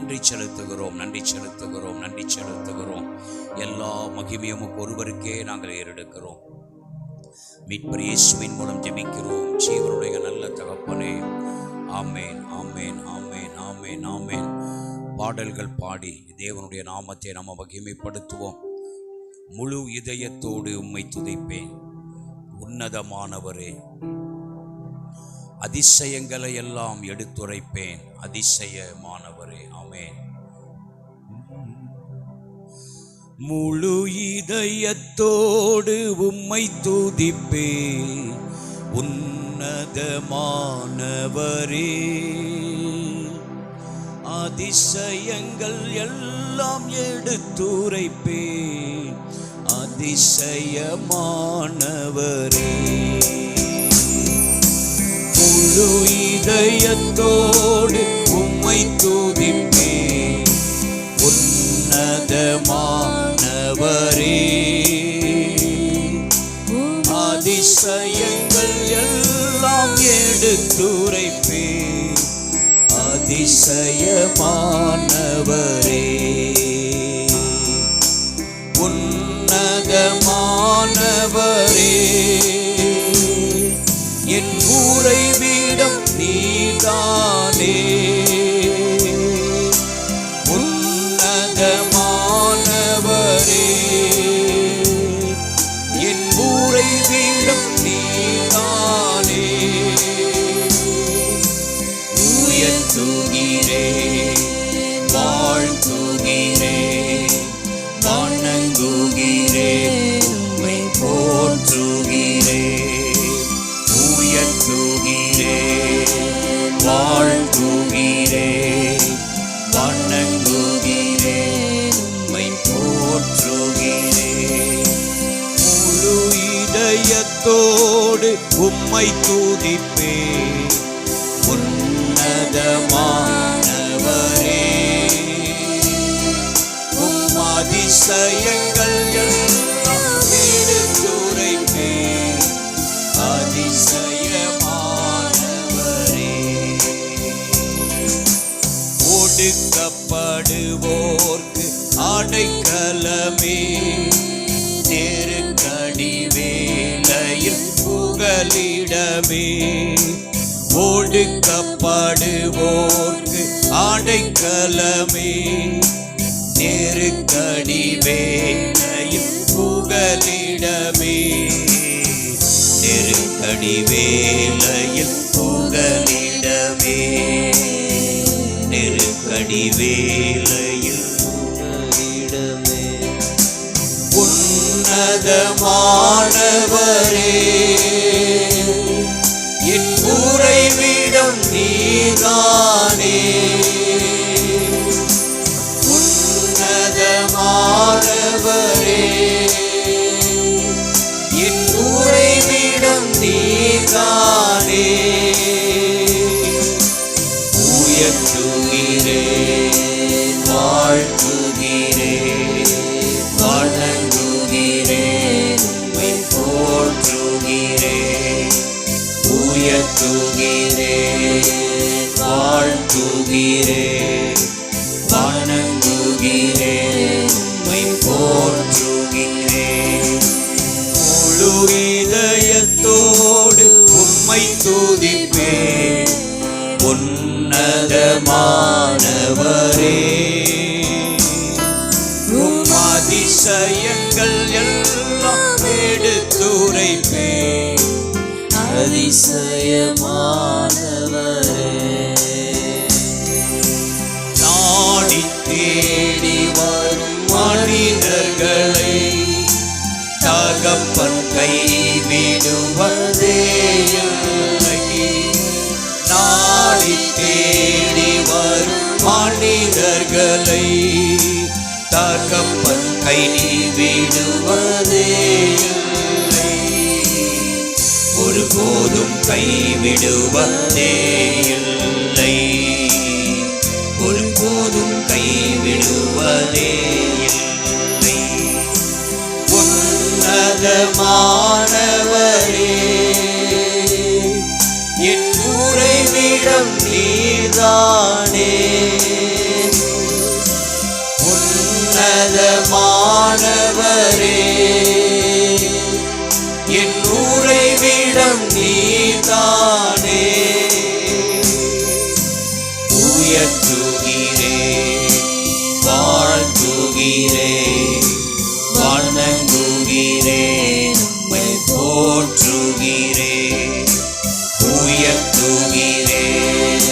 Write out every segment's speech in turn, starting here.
நன்றி செலுத்துகிறோம், நன்றி செலுத்துகிறோம், நன்றி செலுத்துகிறோம். எல்லா மகிமையும் ஒருவருக்கே நாங்கள் ஏறெடுக்கிறோம். மீட்பர் இயேசுவின் மூலம் ஜெபிக்கிறோம் ஜீவனுடைய நல்ல தகப்பனே. ஆமேன், ஆமேன், ஆமேன், ஆமேன், ஆமேன். பாடல்கள் பாடி தேவனுடைய நாமத்தை நாம் மகிமைப்படுத்துவோம். முழு இதயத்தோடு உம்மை துதிப்பேன் உன்னதமானவரே, அதிசயங்களை எல்லாம் எடுத்துரைப்பேன் அதிசயமானவரே. ஆமென். முழு இதயத்தோடு உம்மை துதிப்பேன் உன்னதமானவரே, அதிசயங்கள் எல்லாம் எடுத்துரைப்பேன் அதிசயமானவரே. முழு இதயத்தோடு உம்மை துதிப்பேன் உன்னதமானவரே, அதிசயங்கள் எல்லாம் எடுத்துரைப்பேன் அதிசயமானவரே. உன்னதமானவரே, என் உறைவிடம் நீதானே. உன்னதமானவரே, என் உறைவிடம் நீதானே. உயர்த்துகிறேன், வாழ்த்துகிறேன், வணங்குகிறேன், உம்மை போற்றுகிறேன். உயர்த்துகிறேன், வாழ்த்துகிறேன், வணங்குகிறேன், உம்மை போற்றுகிறேன். முழு இதயத்தோடு உம்மை துதிப்பேன் உன்னதமானவரே, உம் அதிசயங்கள் எல்லாம் எடுத்துரைப்பேன் அதிசயமானவரே. ஒடுக்கப்படுவோர்க்கு அடைக்கலமே, நெருக்கடி வேளையில் புகலிடமே. ஒடுக்கப்படுவோர்க்கு அடைக்கலமே, நெருக்கடி வேளையில் புகலிடமே. நெருக்கடி வேளையில் புகலிடமே, நெருக்கடி வேளையில் புகலிடமே. உன்னதமானவரே, என் உறைவிடம் நீதானே. உன்னதமானவரே, என் உறைவிடம் நீதானே. உயர்த்துகிறேன், வாழ்த்துகிறேன், வணங்குகிறேன், உம்மை போற்றுகிறேன். உயர்த்துகிறேன், வாழ்த்துகிறேன், வணங்குகிறேன், உம்மை போற்றுகிறேன். முழு இதயத்தோடு உம்மை துதிப்பேன் உன்னதமானவரே, உம் அதிசயங்கள் எல்லாம் எடுத்துரைப்பேன் அதிசயமானவரே. நாடி தேடி வரும் மனிதர்களை தகப்பன் கைவிடுவதே இல்லை. நாடி தேடி வரும் மனிதர்களை தகப்பன் கைவிடுவதே இல்லை. ஒருபோதும் கைவிடுவதே இல்லை, ஒருபோதும் கைவிடுவதே இல்லை. உன்னதமானவரே, என் உறைவிடம் நீதானே. என் உறைவிடம் நீதானே. உயர்த்துகிறேன், வாழ்த்துகிறேன், வணங்குகிறேன், உம்மை போற்றுகிறேன். உயர்த்துகிறேன்,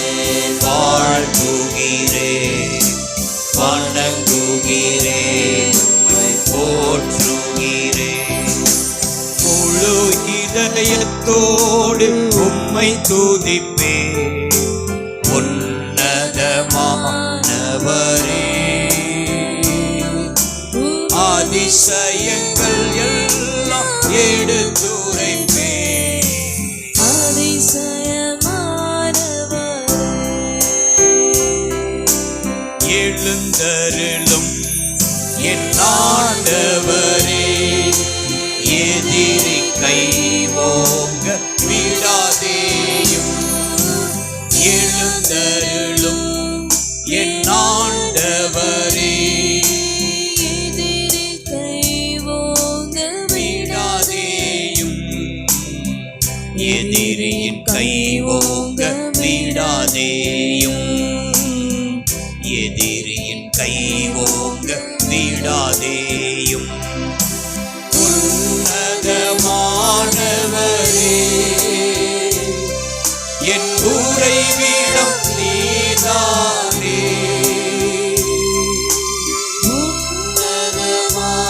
வாழ்த்துகிறேன், வணங்குகிறேன், உம்மை போற்றுகிறேன். முழு இதயத்தோடு உம்மை துதிப்பேன், உன்னதமானவரே. அதிசயங்கள் எல்லாம் எடுத்துரைப்பேன், எழுந்தருளும் என் ஆண்டவரே. எதிரி கை ஓங்க விடாதேயும், எழுந்தருளும் என் ஆண்டவரே. விடாதேயும், எதிரியின் கை ஓங்க விடாதேயும், எதிரியின் கை ஓங்க விடாதேயும். உன்னதமானவரே, என் உறைவிடம் நீதானே.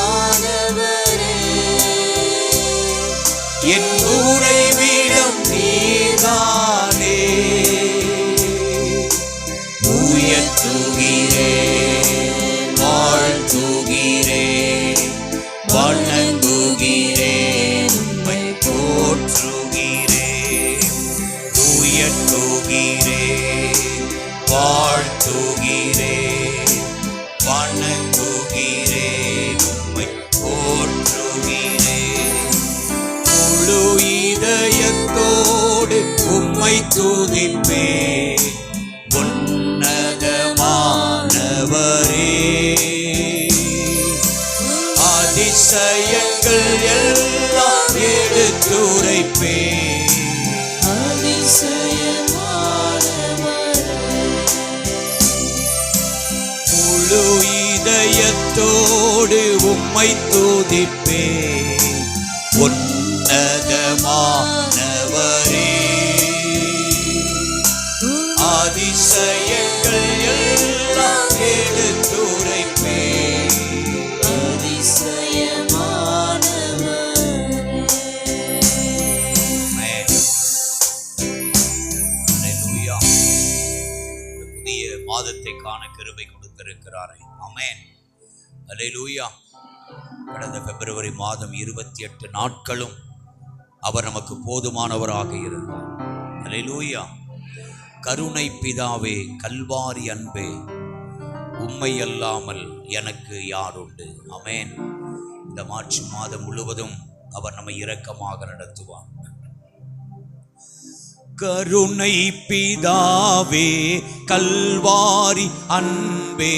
உன்னதமானவரே, என் உறைவிடம் நீதானே. உயர்த்துகிறேன், வாழ்த்துகிறேன், வணங்குகிறேன், உம்மை போற்றுகிறேன். உயர்த்துகிறேன், வாழ்த்துகிறேன், வணங்குகிறேன், உம்மை போற்றுகிறேன். முழு இதயத்தோடு உம்மை துதிப்பேன், உன்னதமானவரே. அதிசயங்கள் எல்லாம் எடுத்துரைப்பேன், முழு இதயத்தோடு உம்மை துதிப்பேன், உன்னதமானவரே. அதிசயங்கள் எல்லாம் எடுத்துரைப்பேன், புதிய மாதத்தை காண கிருபை கொடுத்திருக்கிறாரே. ஆமென், அல்லேலூயா. கடந்த பிப்ரவரி மாதம் 28 நாட்களும் அவர் நமக்கு போதுமானவராக இருந்தார். அல்லேலூயா. கருணை பிதாவே, கல்வாரி அன்பே, உம்மை அல்லாமல் எனக்கு யார் உண்டு. ஆமென். இந்த மார்ச் மாதம் முழுவதும் அவர் நம்மை இரக்கமாக நடத்துவார். கருணை பிதாவே, கல்வாரி அன்பே,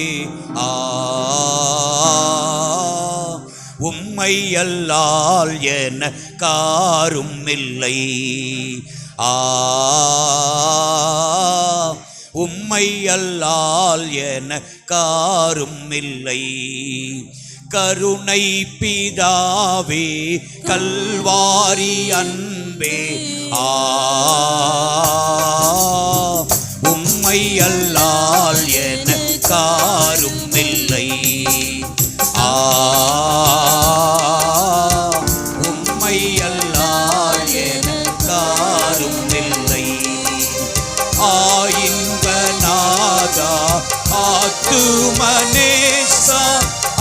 உம்மை அல்லால் என காரும் இல்லை. உம்மை அல்லால் என காரும் இல்லை. கருணை பிதாவே, கல்வாரி அன்பே, உம்மை அல்லால் என காரும் இல்லை. உம்மை அல்லால் என காரும் இல்லை. இன்பநாதா, ஆத்துமனேசா,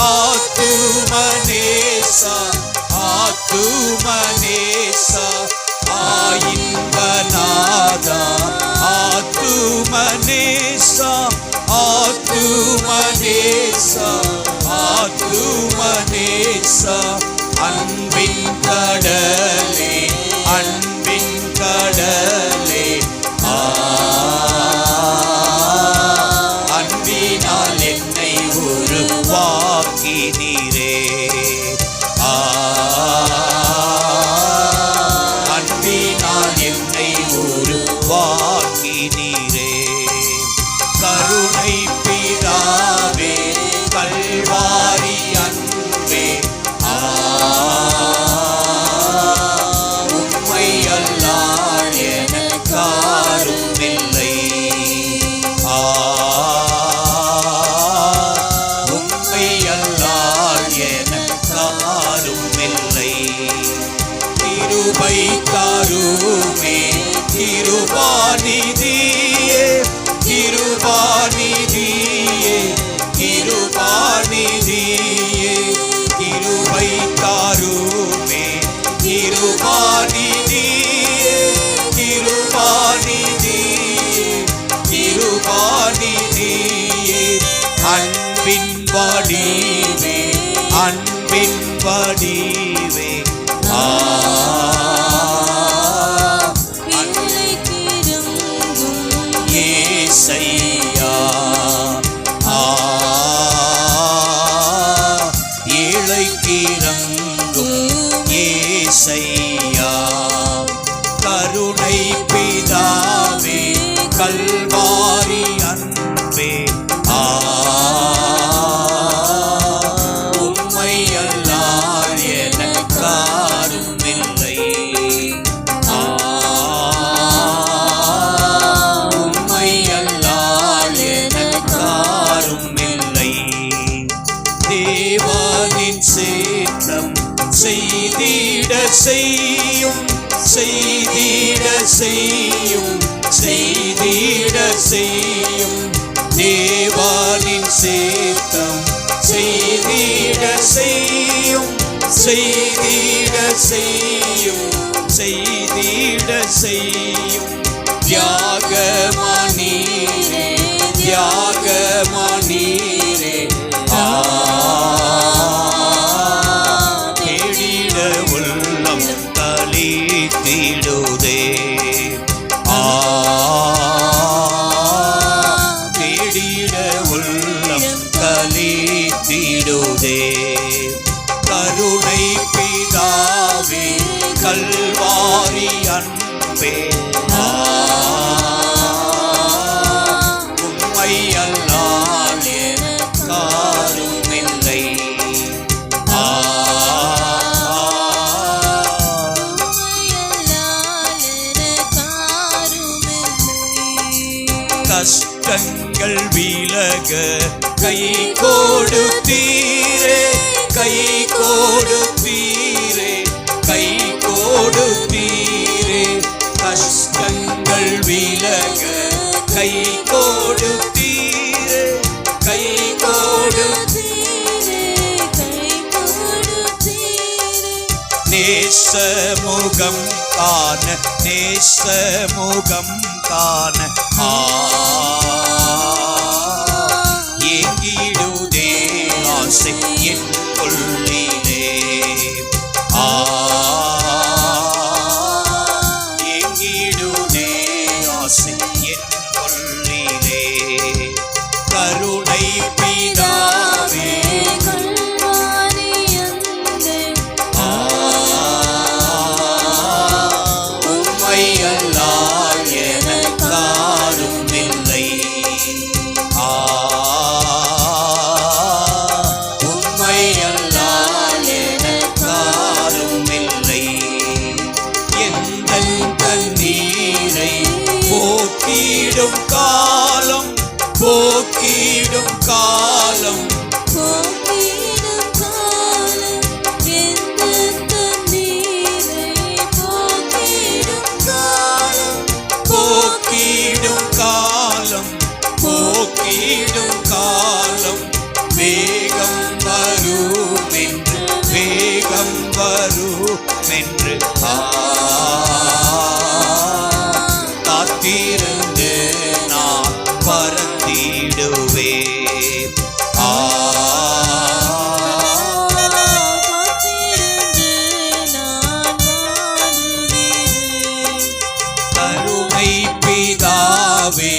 ஆத்துமனேசா, ஆத்துமனேசா, இன்பநாதா, ஆத்துமனேசா, ஆத்துமனேசா, ஆத்துமனேசா. அன்பின் கடலே, அன்பின் கடலே, அன்பினால் என்னை உருவாக்கினார். உருவாக்கினீரே. அன்பினால் என்னை உருவாக்கினீரே. கருணை பிதாவே கல்வாரி அன்பே, உம்மை அல்லால் எனக்காரும் இல்லை. உம்மை அல்லால் எனக்காரும் இல்லை. கிருபை தாருமே கிருபாநிதியே, கிருபாநிதியே, கிருபாநிதியே. கிருபை தாருமே கிருபாநிதியே, கிருபாநிதியே, கிருபாநிதியே. அன்பின் வடிவே, அன்பின் வடிவே, ஏசையா, ஏழைக்கிறங்கும் ஏசையா. கருணை பிதாவே கல்வாரி அன்பே, உம்மை அல்லால் எனக்காரும் இல்லை. உம்மை அல்லால் எனக்காரும் இல்லை. தேவனின் சேத்தம் செய்திட செய்யும், செய்திட செய்யும், செய்திட செய்யும். தேவனின் சேத்தம் செய்திட செய்யும், செய்திட செய்யும், செய்திட செய்யும். தியாகமணீரே, தியாகமணீரே, தேடிட உள்ளம் தளித்திடுதே. தேடிட உள்ளம் தளித்திடுதே. கருணை பிதாவே கல்வாரி அன்பே, உம்மை அல்லால் எனக்காரும் இல்லை. கஷ்டங்கள் விலக கை கொடுத்தீரே, கை கொடுத்தீரே, கை கொடுத்தீரே. கஷ்டங்கள் விலக கை கொடுத்தீரே, கை கொடுத்தீரே. நேசமுகம் காண, நேசமுகம் காண ஏங்கிடுதே ஆசை என் கொள்ளிலே. ஏங்கிடுதே ஆசை என் கொள்ளிலே. கருணை பிதாவே உம்மை அல்லால் எனக்காரும் இல்லை. உம்மை அல்லால் எனக்காரும் இல்லை. எந்தன் கண்ணீரை போக்கிடும் காலம், போக்கிடும் காலம், போக்கிடும் காலம், போக்கிடும் காலம். வேகம் வரும் என்று, வேகம் வரும் என்று காத்திருந்து நான் பறந்திடுவேன். கருணை பிதாவே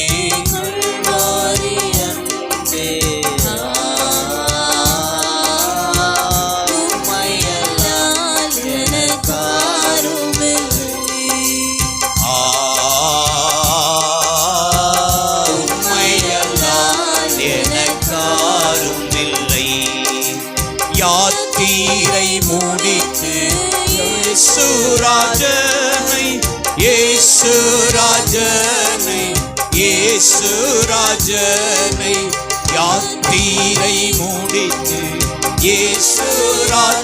யாரும் இல்லை. யாத்திரை முடித்து இயேசுராஜனை இயேசுராஜனை இயேசுராஜனை யாத்திரை முடித்து இயேசுராஜனை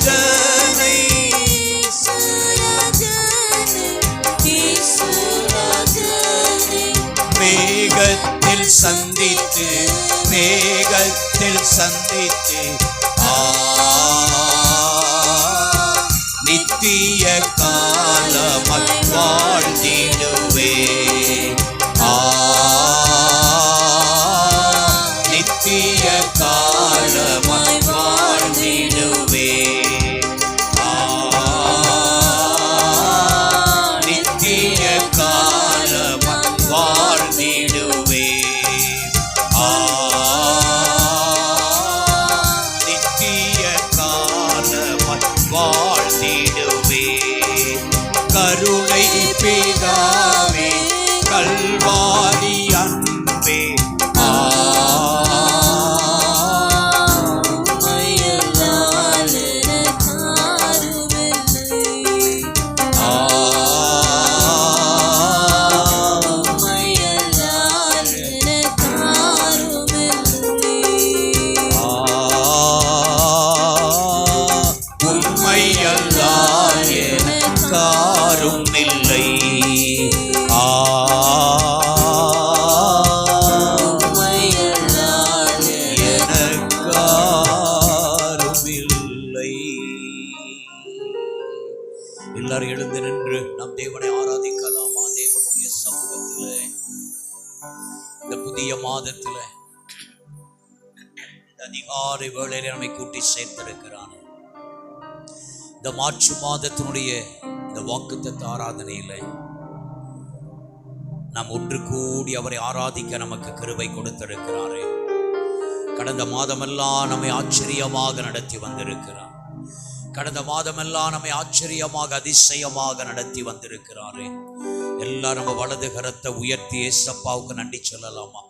மேகத்தில் சந்தித்து மேகத்தில் சந்தித்து நித்திய காலமாய் வாழ்ந்திடுவே. நித்திய காலமாய் வாழ்ந்திடுவே. நித்திய காலமாய் வாழ்ந்திடுவே. நித்திய காலமாய் வாழ்ந்திடுவே. கருணை பிதாவே கல்வாரி அன்பே இல்லை. எல்லாரும் எழுந்து நின்று நம் தேவனை ஆராதிக்கலாமா? தேவனுடைய சமூகத்துல இந்த புதிய மாதத்துல அதிகாலை வேளையில நம்மை கூட்டி சேர்த்திருக்கிறான். இந்த மார்ச் மாதத்தினுடைய இந்த வாக்குத்தத்த ஆராதனையில நாம் ஒன்று கூடி அவரை ஆராதிக்க நமக்கு கிருபை கொடுத்திருக்கிறாரே. கடந்த மாதமெல்லாம் நம்மை ஆச்சரியமாக நடத்தி வந்திருக்கிறார். கடந்த மாதமெல்லாம் நம்மை ஆச்சரியமாக அதிசயமாக நடத்தி வந்திருக்கிறாரே. எல்லாரும் நம்ம வலது கரத்தை உயர்த்தி ஏசப்பாவுக்கு நன்றி சொல்லலாமா?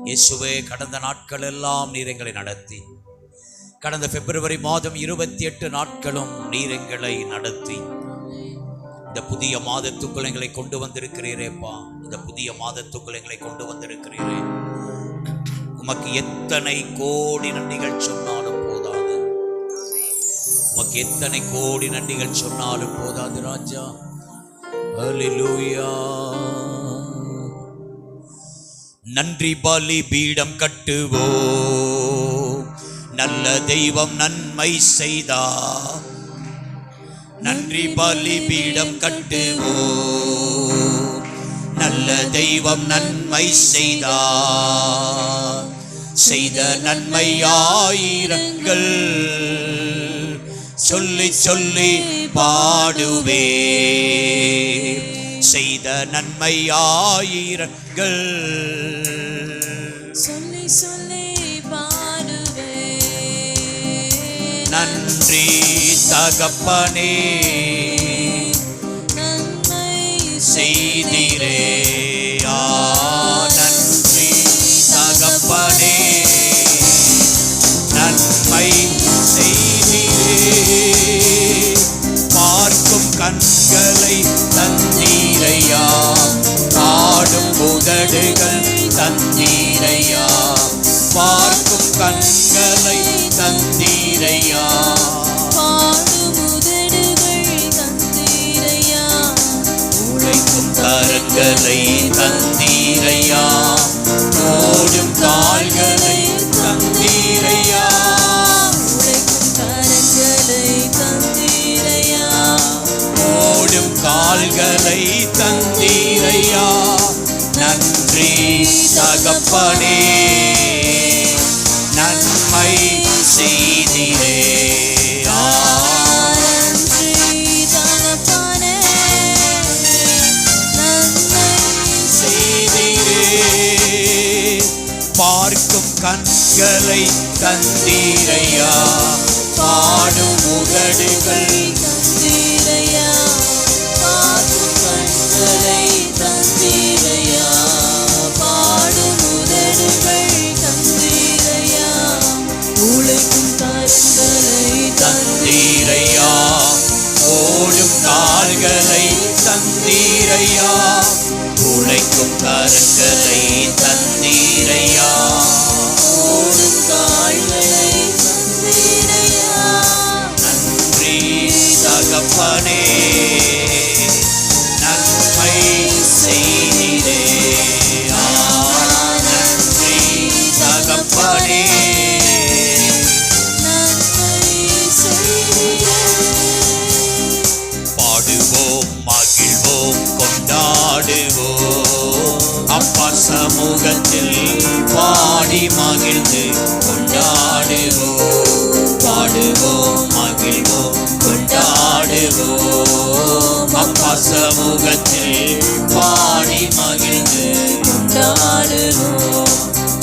இயேசுவே, கடந்த நாட்கள் எல்லாம் நீர் எங்களை நடத்தி, கடந்த பிப்ரவரி மாதம் 28 நாட்களும் நீர் எங்களை நடத்தி இந்த புதிய மாதத்துக்குள் எங்களை கொண்டு வந்திருக்கிறீரேப்பா. இந்த புதிய மாதத்துக்குள் எங்களை கொண்டு வந்திருக்கிறீரே. உமக்கு எத்தனை கோடி நன்றிகள் சொன்னாலும் போதாது. உமக்கு எத்தனை கோடி நன்றிகள் சொன்னாலும் போதாது ராஜா. ஹல்லேலூயா. நன்றி பலி பீடம் கட்டுவோ, நல்ல தெய்வம் நன்மை செய்தா. நன்றி பலி பீடம் கட்டுவோ, நல்ல தெய்வம் நன்மை செய்தா. செய்த நன்மை ஆயிரங்கள் சொல்லி சொல்லி பாடுவே. செய்த நன்மை ஆயிரங்கள் சொல்லி சொல்லி பாடுவே. நன்றி தகப்பனே நன்மை செய்தீரே. நன்றி தகப்பனே நன்மை செய்தீரே. பார்க்கும் கண்களை தந்தீரையா, பாடும் உதடுகள் தந்தீரையா. பார்க்கும் கண்களை தந்தீரையா, பாடும் உதடுகள் தந்தீரையா. உழைக்கும் கரங்களை தந்தீரையா, ஓடும் கால்களை தந்தீரையா. ஓடும் கால்களை தந்தீரையா. நன்றி தகப்பனே நன்மை செய்தீரே. நன்றி தகப்பனே நன்மை செய்தீரே. பார்க்கும் கண்களை தந்தீரையா, பாடும் உதடுகள் தந்தீரையா. பார்க்கும் கண்களை தந்தீரையா, பாடும் உதடுகள் தந்தீரையா. தந்தீரையா, உழைக்கும் கரங்களை தந்தீரையா, நன்றி தகப்பனே, நன்மை செய்தீரே, நன்றி தகப்பனே. பாடுவோம், மகிழ்வோம், கொண்டாடுவோம், அப்பா சமூகத்தில் பாடி மகிழ்ந்து கொண்டாடுவோம். பாடுவோம், மகிழ்வோம், கொண்டாடுவோம், அப்பா சமூகத்தில் பாடி மகிழ்ந்து கொண்டாடுவோம்.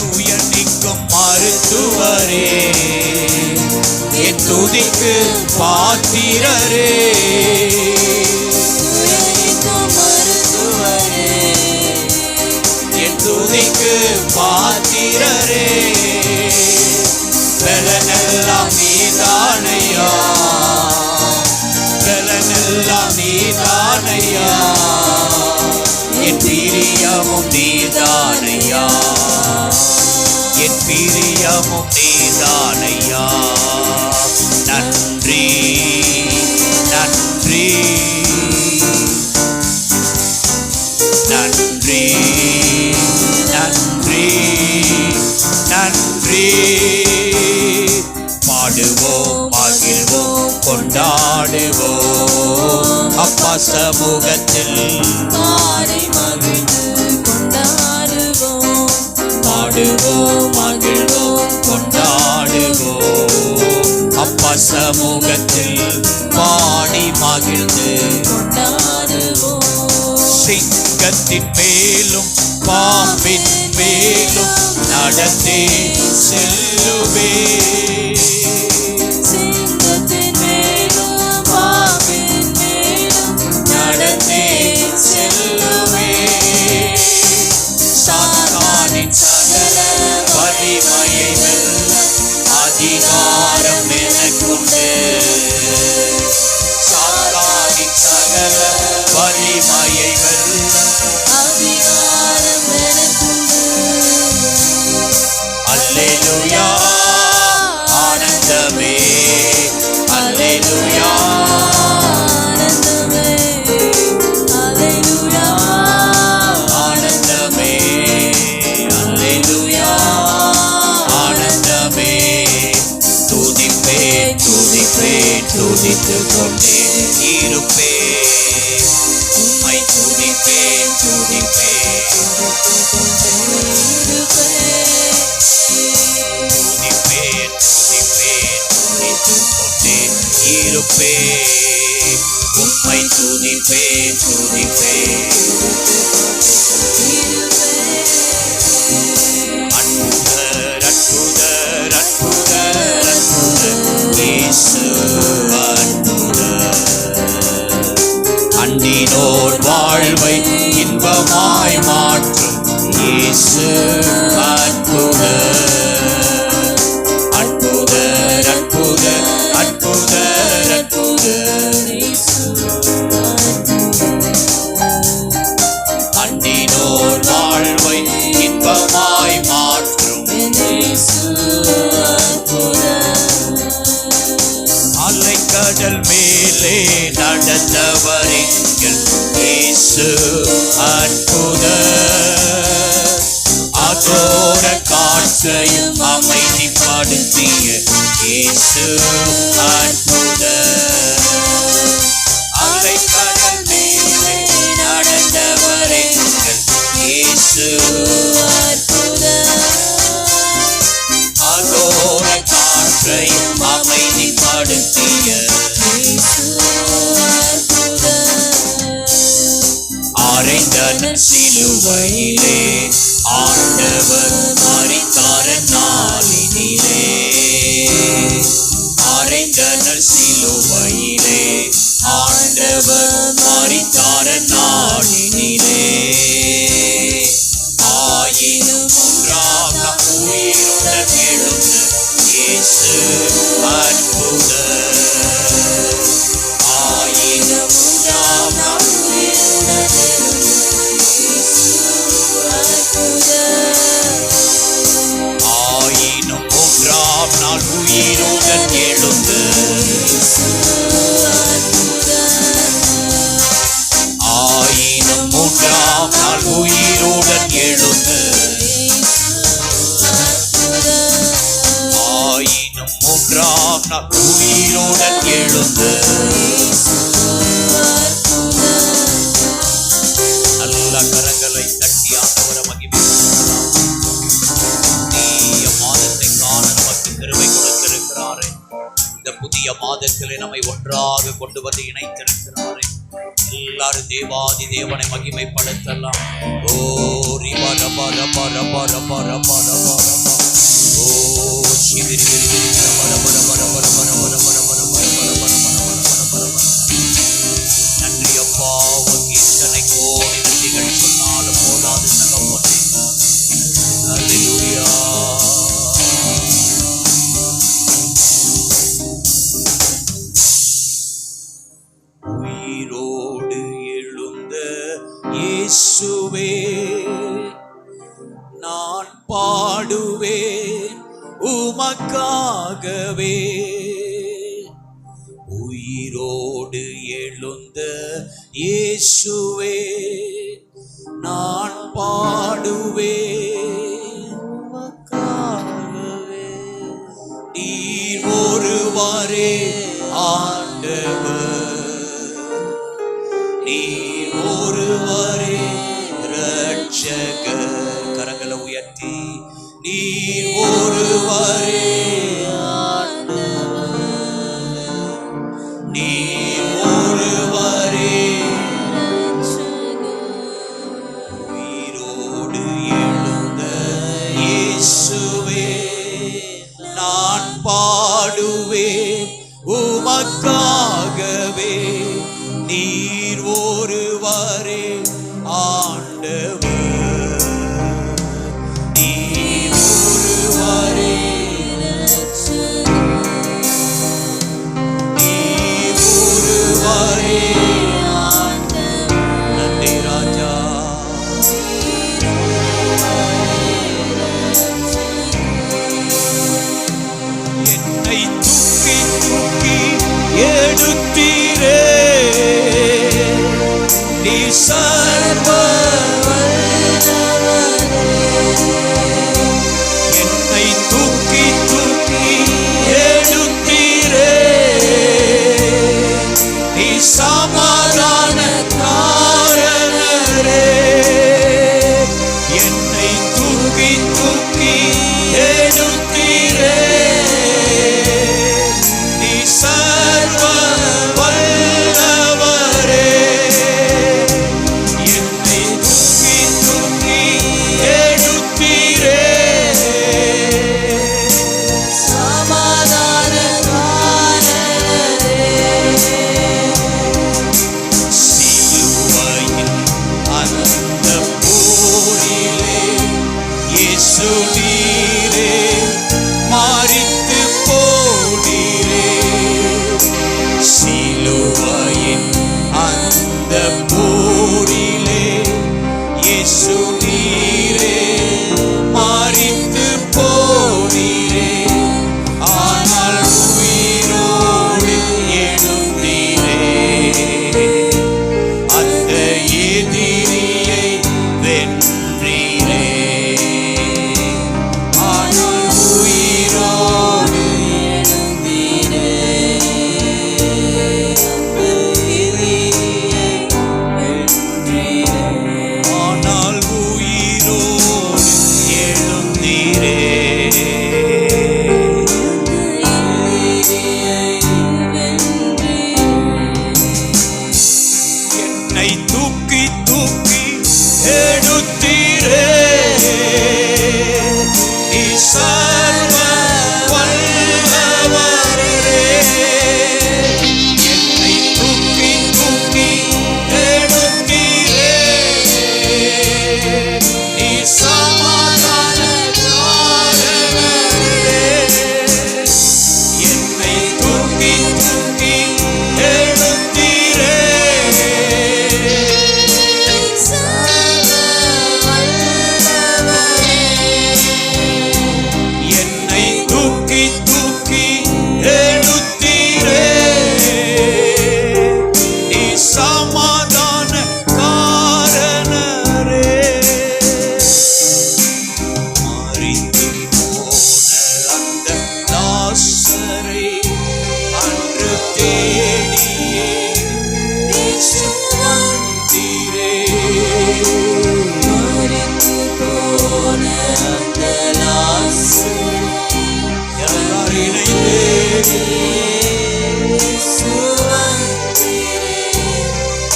துயர் நீக்கும் மருத்துவரே, என் துதிக்கு பாத்திரரே, என் துதிக்கு பாத்திரரே, பலனெல்லாம் நீதானையா, பலனெல்லாம் நீதானையா, என் பிரியமும் நீதானையா, என் பிரியமும் நீதானையா. நன்றி நன்றி நன்றி நன்றி நன்றி. பாடுவோம், மகிழ்வோம், கொண்டாடுவோம், அப்பா சமூகத்தில் பாடி மகிழ்ந்து கொண்டாடுவோம். பாடுவோம், மகிழ்வோம், கொண்டாடுவோம், அப்பா சமூகத்தில் பாடி மகிழ்ந்து கொண்டாடுவோம். சிங்கத்தின் மேலும் பாம்பின் மேலும் நடந்தே செல்லுவே, சிங்கத்தின் மேலும் பாம்பின் மேலும் நடந்தே செல்லுவே. சாத்தானின் சகல வலிமையை வெல்ல அதிகாரம் எனக்குண்டு, சாத்தானின் சகல வலிமையை வெல்ல அதிகாரம் எனக்குண்டு. அல்லேலூயா ஆனந்தமே, அல்லேலூயா ஆனந்தமே, அல்லேலூயா ஆனந்தமே, அல்லேலூயா ஆனந்தமே. துதிப்பேன் துதிப்பேன் துதித்துக் கொண்டே இருப்பேன், உம்மை துதிப்பேன் துதிப்பேன் துதிப்பேன் துதிப்பேன் துதித்துக் கொண்டே இருப்பேன், உம்மை துதிப்பேன் துதிப்பேன். அற்புதர் அற்புதர் அற்புதர் அற்புதர் இயேசு அற்புதர், அண்டினோர் வாழ்வை இன்பமாய் மாற்றும் இயேசு அற்புதர். அற்புதர் அற்புதர் அற்புதர் அற்புதர் அண்டினோர் வாழ்வை இன்பமாய் மாற்றும் அலைக்கடல் மேலே நடந்தவர் எங்கள் இயேசு அற்புதர், அகோர காற்றையும் அமைதிப்படுத்திய இயேசு அற்புதர். அலைக்கடல் மேலே நடந்தவர் எங்கள் இயேசு அற்புதர், அகோர காற்றையும் அமைதிப்படுத்திய அறைந்தனர் சிலுவையிலே ஆண்டவர் மரித்தார் நாளினிலே, அறைந்தனர் சிலுவையிலே ஆண்டவர் மரித்தார் நாளினிலே. ஆயினும் மூன்றாம் நாள் உயிருடன் எழுந்த இயேசு அற்புதர், ஆயினும் மூன்றாம் நாள் உயிருடன் நாள் உயிருடன் எழுந்து ஆயினும் மூன்றாம் நாள் உயிருடன் எழுந்து ஆயினும் மூன்றாம் நாள் உயிருடன் எழுந்து நல்ல கரங்களை தட்டி ஆண்டவரை மகிமைப்படுத்தலாம். புதிய மாதத்தை காண நமக்கு கிருபை கொடுத்திருக்கிறாரே. இந்த புதிய மாதத்திலே நம்மை ஒன்றாக கொண்டு வந்து இணைத்திருக்கிறாரே. எல்லாரும் தேவாதி தேவனை மகிமைப்படுத்தலாம். ஓ ரிபா ரபா ரபா ரபா ரபா ரபா ரபா ரபா ஓ சிகிரி கிரி ரபா ரபா ரபா ரபா ரபா ரபா ரபா ரபா ரபா ரபா ரபா ரபா. நன்றி அப்பா, உமக்கு இத்தனை கோடி நன்றிகள் சொன்னாலும் போதாது தகப்பனே. அல்லேலூயா. உயிரோடு எழுந்த இயேசுவே நான் பாடுவேன் உமக்காகவே. உயிரோடு எழுந்த இயேசுவே நான் பாடுவேன் உமக்காகவே. நீர் ஒருவரே ஆண்டவர், நீர் ஒருவரே இரட்சகர். கரங்களை உயர்த்தி நீர் ஒருவரே ஆண்டவர், நீர் ஒருவரே உயிரோடு எழுந்த இயேசுவே நான் பாடுவேன் உமக்காகவே. நீர் ஒருவரே ஆண்டவர், நீர் ஒருவரே நீர் ஒருவரே ஆண்டவர். நன்றி ராஜா. என்னை தூக்கி தூக்கி எடுத்தீரே, நீ சர்வ என்னை தூக்கி தூக்கி எடுத்தீரே, நீ சமாதான காரணரே. என்னை தூக்கி தூக்கி எடுத்தீரே, நீ சர்வ வல்லவரே.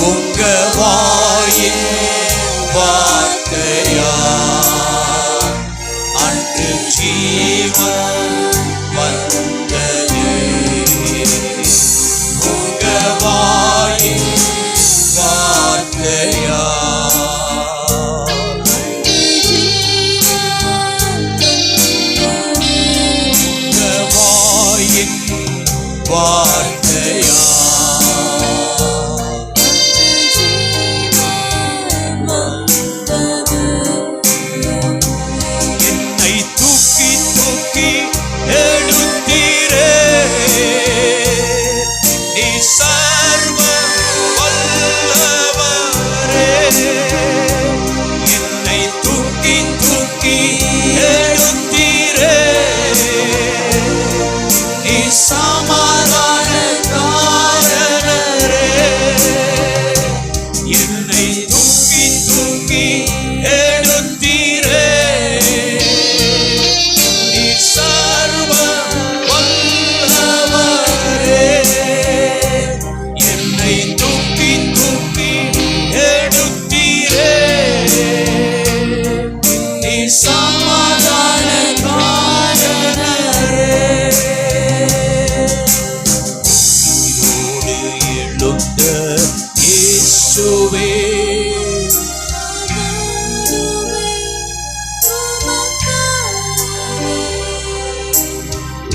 உங்க வாயின் வார்த்தையா அன்று ஜீவன் வந்தது. உங்க வாயின் வார்த்தையா வார்த்தையா என்னை தூக்கி தூக்கி எடுத்தீரே, நீ சர்வ வல்லவரே. என்னை தூக்கி தூக்கி எடுத்தீரே, நீ சமாதானக்காரரே. என்னை தூக்கி தூக்கி எடுத்தீரே, நீ சர்வ வல்லவரே. என்னை தூக்கி தூக்கி எடுத்தீரே, நீ சமாதானக்காரரே. இயேசுவே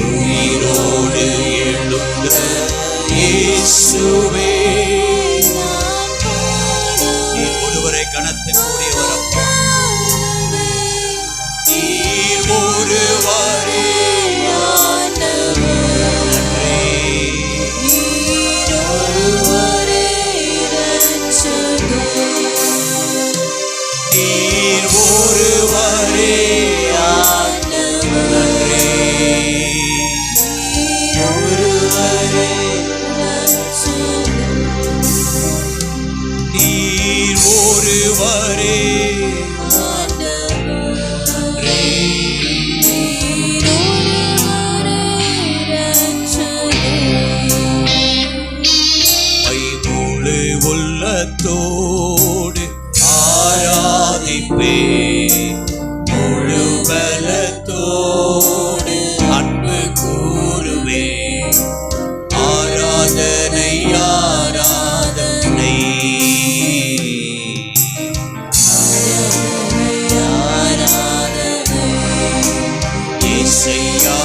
உயிரோடு எழுந்த இயேசுவே, நீர் ஒருவரை கனத்துக்குரியவர் அப்பா. நீர் ஒருவரே உள்ளத்தோடு ஆராதிப்பே, முழு பலத்தோடு அன்பு கூறுவே. ஆராதனை ஆராதனை இசையா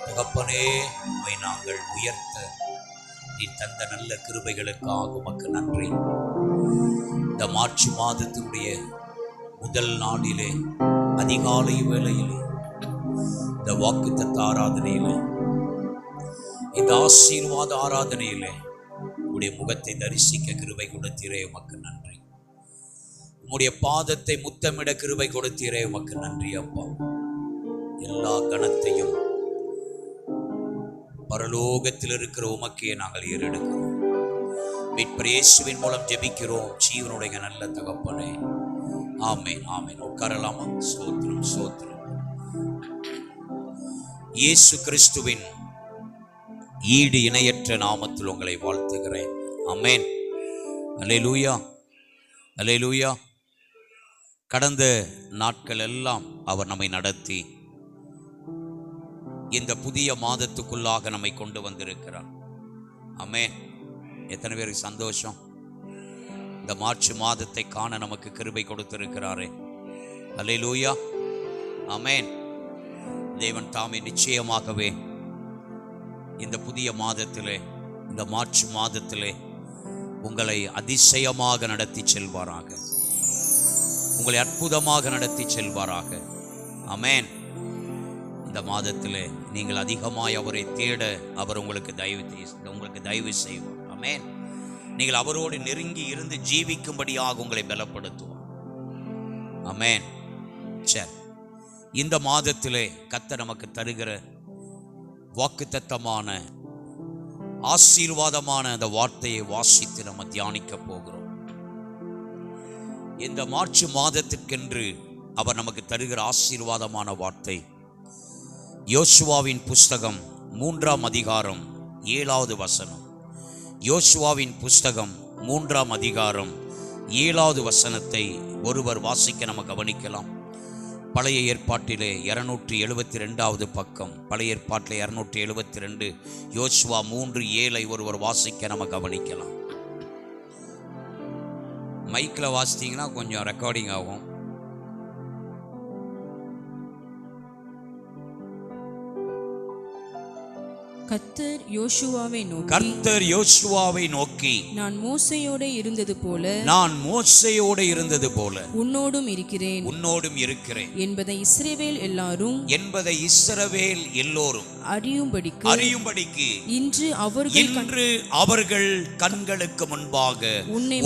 தகப்பனே, உம்மை நாங்கள் உயர்த்த நீ தந்த நல்ல கிருபைகளுக்காக உமக்கு நன்றி. இந்த மார்ச் மாதத்தினுடைய முதல் நாளிலே அதிகாலை வேளையிலே இந்த வாக்குத்தத்த ஆராதனையிலே, இந்த ஆசீர்வாத ஆராதனையிலே உம்முடைய முகத்தை தரிசிக்க கிருபை கொடுத்தீரே, உமக்கு நன்றி. உம்முடைய பாதத்தை முத்தமிட கிருபை கொடுத்தீரே, உமக்கு நன்றி அப்பா. எல்லா கணத்தையும் பரலோகத்தில் இருக்கிற உமக்கே நாங்கள் ஏறெடுக்கிறோம். மீட்பர் இயேசுவின் மூலம் ஜெபிக்கிறோம் ஜீவனுடைய நல்ல தகப்பனே, ஆமென் ஆமென். உட்காரலாமா? ஸ்தோத்திரம் ஸ்தோத்திரம். இயேசு கிறிஸ்துவின் ஈடு இணையற்ற நாமத்தில் உங்களை வாழ்த்துகிறேன். ஆமென். அல்லேலூயா, அல்லேலூயா. கடந்த நாட்கள் எல்லாம் அவர் நம்மை நடத்தி இந்த புதிய மாதத்துக்குள்ளாக நம்மை கொண்டு வந்திருக்கிறார். ஆமென். எத்தனை பேருக்கு சந்தோஷம்? இந்த மார்ச் மாதத்தை காண நமக்கு கிருபை கொடுத்திருக்கிறாரே. அல்லேலூயா, ஆமென். தேவன் தாமே நிச்சயமாகவே இந்த புதிய மாதத்திலே, இந்த மார்ச் மாதத்திலே உங்களை அதிசயமாக நடத்தி செல்வாராக, உங்களை அற்புதமாக நடத்தி செல்வாராக. ஆமென். இந்த மாதத்திலே நீங்கள் அதிகமாய் அவரை தேட அவர் உங்களுக்கு தயவு செய்வார். ஆமென். நீங்கள் அவரோடு நெருங்கி இருந்து ஜீவிக்கும்படியாக உங்களை பலப்படுத்துவார். ஆமென். சரி, இந்த மாதத்திலே கர்த்தர் நமக்கு தருகிற வாக்குத்தத்தமான ஆசீர்வாதமான அந்த வார்த்தையை வாசித்து நம்ம தியானிக்க போகிறோம். இந்த மார்ச் மாதத்திற்கென்று அவர் நமக்கு தருகிற ஆசீர்வாதமான வார்த்தை யோசுவாவின் புஸ்தகம் 3ஆம் அதிகாரம் 7வது வசனம். யோசுவாவின் புஸ்தகம் 3ஆம் அதிகாரம் 7வது வசனத்தை ஒருவர் வாசிக்க நம்ம கவனிக்கலாம். பழைய ஏற்பாட்டிலே 272வது பக்கம், பழைய ஏற்பாட்டிலே 272, யோசுவா 3:7 ஒருவர் வாசிக்க நம்ம கவனிக்கலாம். மைக்கில் வாசித்தீங்கன்னா கொஞ்சம் ரெக்கார்டிங் ஆகும். கர்த்தர் யோசுவாவை நோக்கி நான் மோசேயோடு இருந்தது போல உன்னோடும் இருக்கிறேன் என்பதை இஸ்ரவேல் எல்லோரும் அறியும்படிக்கு இன்று அவர்கள் கண்களுக்கு முன்பாக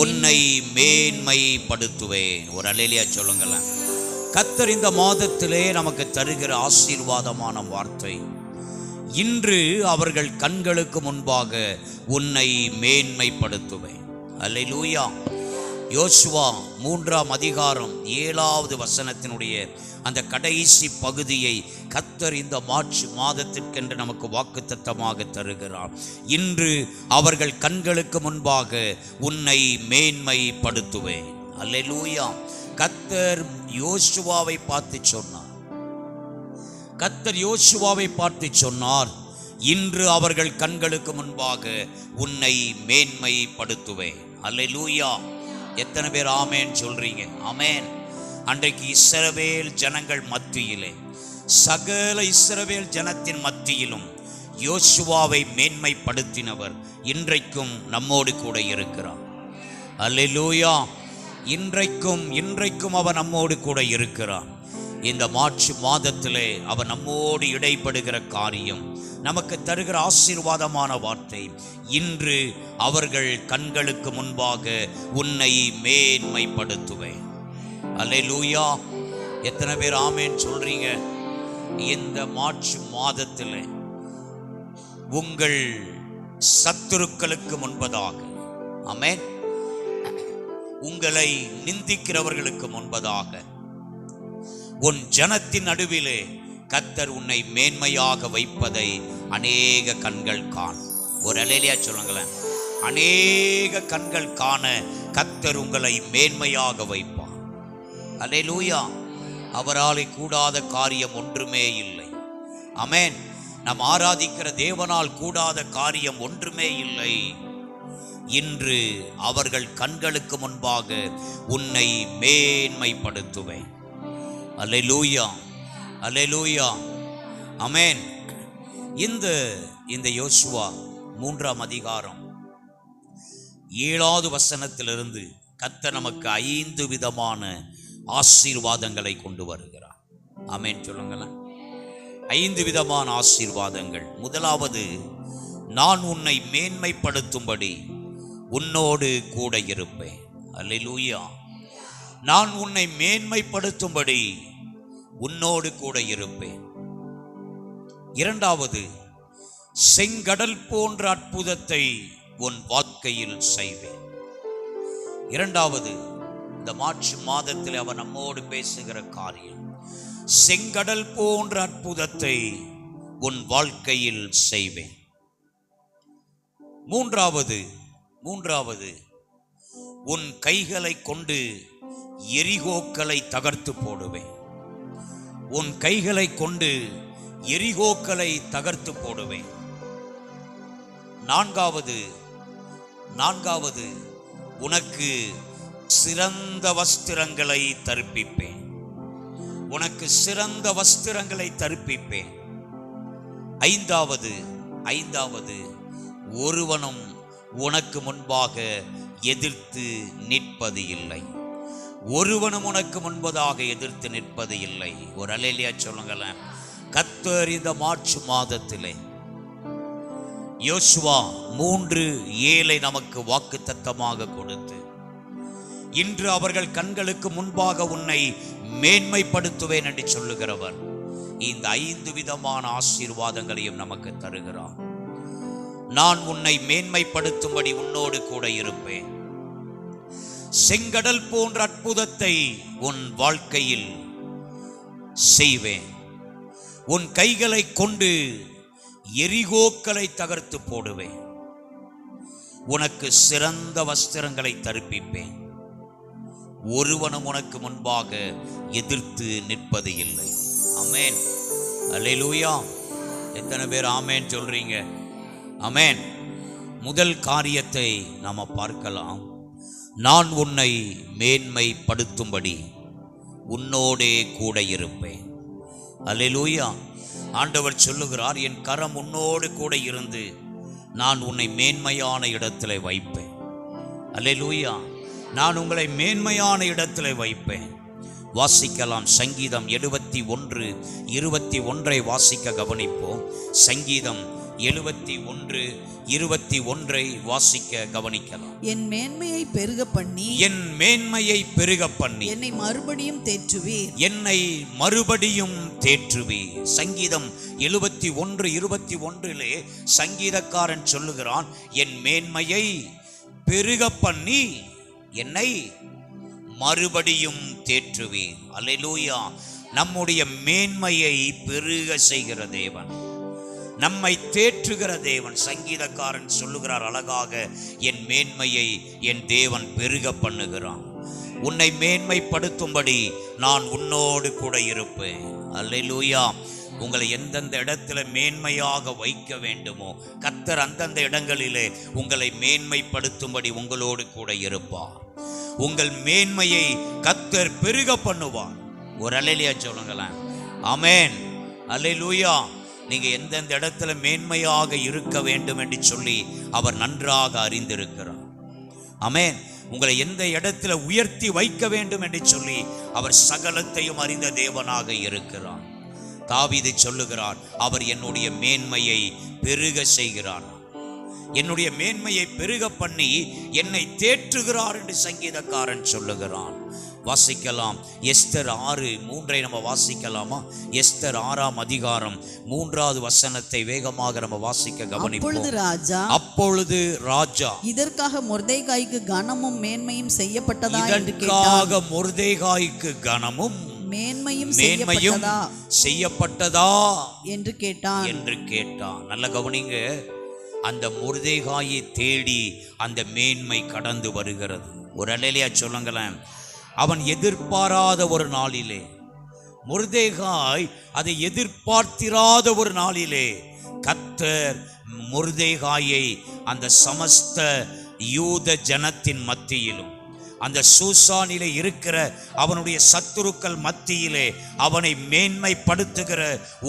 உன்னை மேன்மைப்படுத்துவேன். ஒரு அல்லேலூயா சொல்லுங்களேன். கர்த்தர் இந்த மாதத்திலே நமக்கு தருகிற ஆசீர்வாதமான வார்த்தை, இன்று அவர்கள் கண்களுக்கு முன்பாக உன்னை மேன்மைப்படுத்துவேன். அல்லேலூயா. யோசுவா 3ஆம் அதிகாரம் 7வது வசனத்தினுடைய அந்த கடைசி பகுதியை கர்த்தர் இந்த மார்ச் மாதத்திற்கென்று நமக்கு வாக்குத்தத்தமாக தருகிறார். இன்று அவர்கள் கண்களுக்கு முன்பாக உன்னை மேன்மைப்படுத்துவேன். அல்லேலூயா. கர்த்தர் யோசுவாவை பார்த்து சொன்னார். கர்த்தர் யோசுவாவை பார்த்து சொன்னார், இன்று அவர்கள் கண்களுக்கு முன்பாக உன்னை மேன்மைப்படுத்துவேன். அல்லேலூயா. எத்தனை பேர் ஆமேன் சொல்றீங்க? ஆமேன். அன்றைக்கு இஸ்ரவேல் ஜனங்கள் மத்தியிலே, சகல இஸ்ரவேல் ஜனத்தின் மத்தியிலும் யோசுவாவை மேன்மைப்படுத்தினவர் இன்றைக்கும் நம்மோடு கூட இருக்கிறார். அல்லேலூயா. இன்றைக்கும் அவர் நம்மோடு கூட இருக்கிறார். இந்த மார்ச் மாதத்திலே அவர் நம்மோடு இடைப்படுகிற காரியம், நமக்கு தருகிற ஆசீர்வாதமான வார்த்தை, இன்று அவர்கள் கண்களுக்கு முன்பாக உன்னை மேன்மைப்படுத்துவேன். அல்லேலூயா. எத்தனை பேர் ஆமேன் சொல்றீங்க? இந்த மார்ச் மாதத்திலே உங்கள் சத்துருக்களுக்கு முன்பதாக, ஆமென், உங்களை நிந்திக்கிறவர்களுக்கு முன்பதாக, உன் ஜனத்தின் நடுவிலே கர்த்தர் உன்னை மேன்மையாக வைப்பதை அநேக கண்கள் காண. ஒரு அல்லேலூயா சொல்லுங்களேன். அநேக கண்கள் காண கர்த்தர் உங்களை மேன்மையாக வைப்பார். அல்லேலூயா. அவராலே கூடாத காரியம் ஒன்றுமே இல்லை. ஆமென். நாம் ஆராதிக்கிற தேவனால் கூடாத காரியம் ஒன்றுமே இல்லை. இன்று அவர்கள் கண்களுக்கு முன்பாக உன்னை மேன்மைப்படுத்துவேன். அல்லேலூயா, அல்லேலூயா, ஆமென். இந்த யோசுவா 3ஆம் அதிகாரம் 7வது வசனத்திலிருந்து கர்த்தர் நமக்கு 5 விதமான ஆசீர்வாதங்களை கொண்டு வருகிறார். ஆமென் சொல்லுங்களேன். 5 விதமான ஆசீர்வாதங்கள். முதலாவது, நான் உன்னை மேன்மைப்படுத்தும்படி உன்னோடு கூட இருப்பேன். அல்லேலூயா. நான் உன்னை மேன்மைப்படுத்தும்படி உன்னோடு கூட இருப்பேன். இரண்டாவது, செங்கடல் போன்ற அற்புதத்தை உன் வாழ்க்கையில் செய்வேன். இரண்டாவது, இந்த மார்ச் மாதத்தில் அவர் நம்மோடு பேசுகிற காரியம், செங்கடல் போன்ற அற்புதத்தை உன் வாழ்க்கையில் செய்வேன். மூன்றாவது உன் கைகளை கொண்டு எரிகோக்களை தகர்த்து போடுவேன். உன் கைகளை கொண்டு எரிகோக்களை தகர்த்து போடுவேன். நான்காவது உனக்கு சிறந்த வஸ்திரங்களை தரிப்பிப்பேன். உனக்கு சிறந்த வஸ்திரங்களை தரிப்பிப்பேன். ஐந்தாவது ஒருவனும் உனக்கு முன்பாக எதிர்த்து நிற்பது இல்லை. ஒருவனும் உனக்கு முன்பதாக எதிர்த்து நிற்பது இல்லை. ஒரு அல்லேலூயா சொல்லுங்களேன். கர்த்தர் இந்த மார்ச் மாதத்திலே யோசுவா 3:7 நமக்கு வாக்குத்தத்தமாக கொடுத்து, இன்று அவர்கள் கண்களுக்கு முன்பாக உன்னை மேன்மைப்படுத்துவேன் என்று சொல்லுகிறவர் இந்த 5 விதமான ஆசீர்வாதங்களையும் நமக்கு தருகிறார். நான் உன்னை மேன்மைப்படுத்தும்படி உன்னோடு கூட இருப்பேன். செங்கடல் போன்ற அற்புதத்தை உன் வாழ்க்கையில் செய்வேன். உன் கைகளை கொண்டு எரிகோக்களை தகர்த்து போடுவேன். உனக்கு சிறந்த வஸ்திரங்களை தரிப்பிப்பேன். ஒருவனும் உனக்கு முன்பாக எதிர்த்து நிற்பது இல்லை. ஆமென். அல்லேலூயா. எத்தனை பேர் ஆமென் சொல்றீங்க? ஆமென். முதல் காரியத்தை நாம பார்க்கலாம். நான் உன்னை மேன்மைப்படுத்தும்படி உன்னோடே கூட இருப்பேன். அல்லேலூயா. ஆண்டவர் சொல்லுகிறார், என் கரம் உன்னோடு கூட இருந்து நான் உன்னை மேன்மையான இடத்திலே வைப்பேன். அல்லேலூயா. நான் உங்களை மேன்மையான இடத்திலே வைப்பேன். வாசிக்கலாம். சங்கீதம் 71:21 வாசிக்க கவனிப்போம். சங்கீதம் 71:21 வாசிக்க கவனிக்கலாம். என் மேன்மையை பெருக பண்ணி என்னை மறுபடியும் தேற்றுவீர். சங்கீதம் 71:21 சங்கீதக்காரன் சொல்லுகிறான், என் மேன்மையை பெருக பண்ணி என்னை மறுபடியும் தேற்றுவீர். அல்லேலூயா. நம்முடைய மேன்மையை பெருக செய்கிற தேவன், நம்மை தேற்றுகிற தேவன். சங்கீதக்காரன் சொல்லுகிறார் அழகாக, என் மேன்மையை என் தேவன் பெருக பண்ணுகிறான். உன்னை மேன்மைப்படுத்தும்படி நான் உன்னோடு கூட இருப்பேன். அல்லேலூயா. உங்களை எந்தெந்த இடத்துல மேன்மையாக வைக்க வேண்டுமோ கர்த்தர் அந்தந்த இடங்களிலே உங்களை மேன்மைப்படுத்தும்படி உங்களோடு கூட இருப்பார். உங்கள் மேன்மையை கர்த்தர் பெருக பண்ணுவார். ஒரு அல்லேலூயா சொல்லுங்களேன். ஆமென். அல்லேலூயா. நீங்க எந்தெந்த இடத்துல மேன்மையாக இருக்க வேண்டும் என்று சொல்லி அவர் நன்றாக அறிந்திருக்கிறார். ஆமென். உங்களை எந்த இடத்துல உயர்த்தி வைக்க வேண்டும் என்று சொல்லி அவர் சகலத்தையும் அறிந்த தேவனாக இருக்கிறார். தாவீது சொல்லுகிறார், அவர் என்னுடைய மேன்மையை பெருக செய்கிறார். என்னுடைய மேன்மையை பெருக பண்ணி என்னை தேற்றுகிறார் என்று சங்கீதக்காரன் சொல்லுகிறான். வாசிக்கலாம். எஸ்தர் 6:3 நம்ம வாசிக்கலாமா? எஸ்தர் 6ஆம் அதிகாரம் 3வது வசனத்தை வேகமாக நம்ம வாசிக்க கவனிப்போம். அப்பொழுது ராஜா இதற்காக மொர்தெகாய்க்கு கனமும் மேன்மையும் செய்யப்பட்டதா என்று கேட்டான். இதற்காக மொர்தெகாய்க்கு கனமும் மேன்மையும் செய்யப்பட்டதா என்று கேட்டான். நல்ல கவனிங்க. அந்த மொர்தெகாயை தேடி அந்த மேன்மை கடந்து வருகிறது. ஒரு அல்லேலூயா சொல்லுங்களேன். அவன் எதிர்பாராத ஒரு நாளிலே, மொர்தெகாய் அதை எதிர்பார்த்திராத ஒரு நாளிலே கர்த்தர் மொர்தெகாயை அந்த சமஸ்த யூத ஜனத்தின் மத்தியிலும் அந்த சூசானிலே இருக்கிற அவனுடைய சத்துருக்கள் மத்தியிலே அவனை மேன்மைப்படுத்துகிற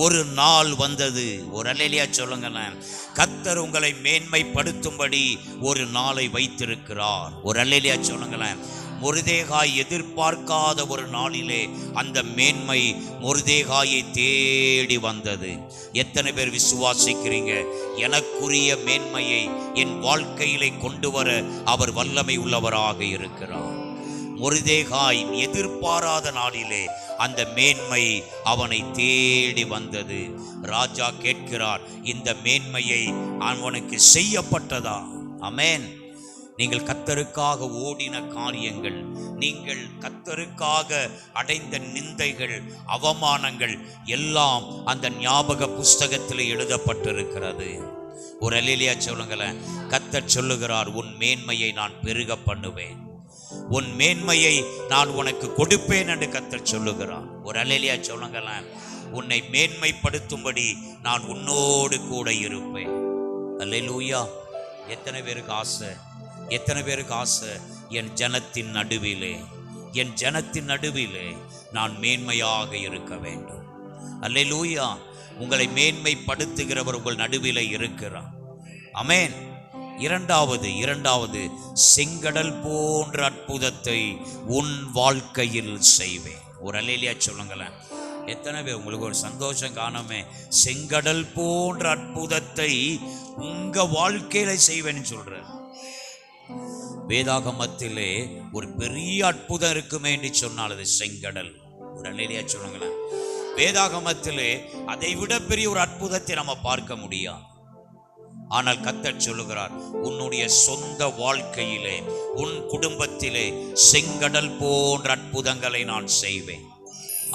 ஒரு நாள் வந்தது. ஒரு அல்லேலூயா சொல்லுங்களேன். கர்த்தர் உங்களை மேன்மைப்படுத்தும்படி ஒரு நாளை வைத்திருக்கிறார். ஒரு அல்லேலூயா சொல்லுங்களேன். மொர்தெகாய் எதிர்பார்க்காத ஒரு நாளிலே அந்த மேன்மை மொர்தெகாயை தேடி வந்தது. எத்தனை பேர் விசுவாசிக்கிறீங்க? எனக்குரிய மேன்மையை என் வாழ்க்கையிலே கொண்டு வர அவர் வல்லமை உள்ளவராக இருக்கிறார். மொர்தெகாய் எதிர்பாராத நாளிலே அந்த மேன்மை அவனை தேடி வந்தது. ராஜா கேட்கிறார், இந்த மேன்மையை அவனுக்கு செய்யப்பட்டதா? ஆமென். நீங்கள் கர்த்தருக்காக ஓடின காரியங்கள், நீங்கள் கர்த்தருக்காக அடைந்த நிந்தைகள், அவமானங்கள் எல்லாம் அந்த ஞாபக புஸ்தகத்தில் எழுதப்பட்டிருக்கிறது. ஒரு அல்லேலூயா சொல்லுங்களேன். கர்த்தர் சொல்லுகிறார், உன் மேன்மையை நான் பெருக பண்ணுவேன், உன் மேன்மையை நான் உனக்கு கொடுப்பேன் என்று கர்த்தர் சொல்லுகிறார். ஒரு அல்லேலூயா சொல்லுங்களேன். உன்னை மேன்மைப்படுத்தும்படி நான் உன்னோடு கூட இருப்பேன். அல்லேலூயா. எத்தனை பேருக்கு ஆசை, எத்தனை பேருக்கு ஆசை, என் ஜனத்தின் நடுவிலே, என் ஜனத்தின் நடுவிலே நான் மேன்மையாக இருக்க வேண்டும். அல்லேலூயா. உங்களை மேன்மைப்படுத்துகிறவர் உங்கள் நடுவிலே இருக்கிறார். ஆமென். இரண்டாவது செங்கடல் போன்ற அற்புதத்தை உன் வாழ்க்கையில் செய்வேன். ஒரு அல்லேலூயா சொல்லுங்களேன். எத்தனை பேர் உங்களுக்கு ஒரு சந்தோஷம் காணாமே? செங்கடல் போன்ற அற்புதத்தை உங்க வாழ்க்கையில செய்வேன்னு சொல்ற. வேதாகமத்திலே ஒரு பெரிய அற்புதம் இருக்குமே என்று சொன்னால் அது செங்கடல். ஒரு அல்லேலூயா சொல்லுங்களேன். வேதாகமத்திலே அதை விட பெரிய ஒரு அற்புதத்தை நம்ம பார்க்க முடியாது. ஆனால் கர்த்தர் சொல்லுகிறார், உன்னுடைய சொந்த வாழ்க்கையிலே, உன் குடும்பத்திலே செங்கடல் போன்ற அற்புதங்களை நான் செய்வேன்.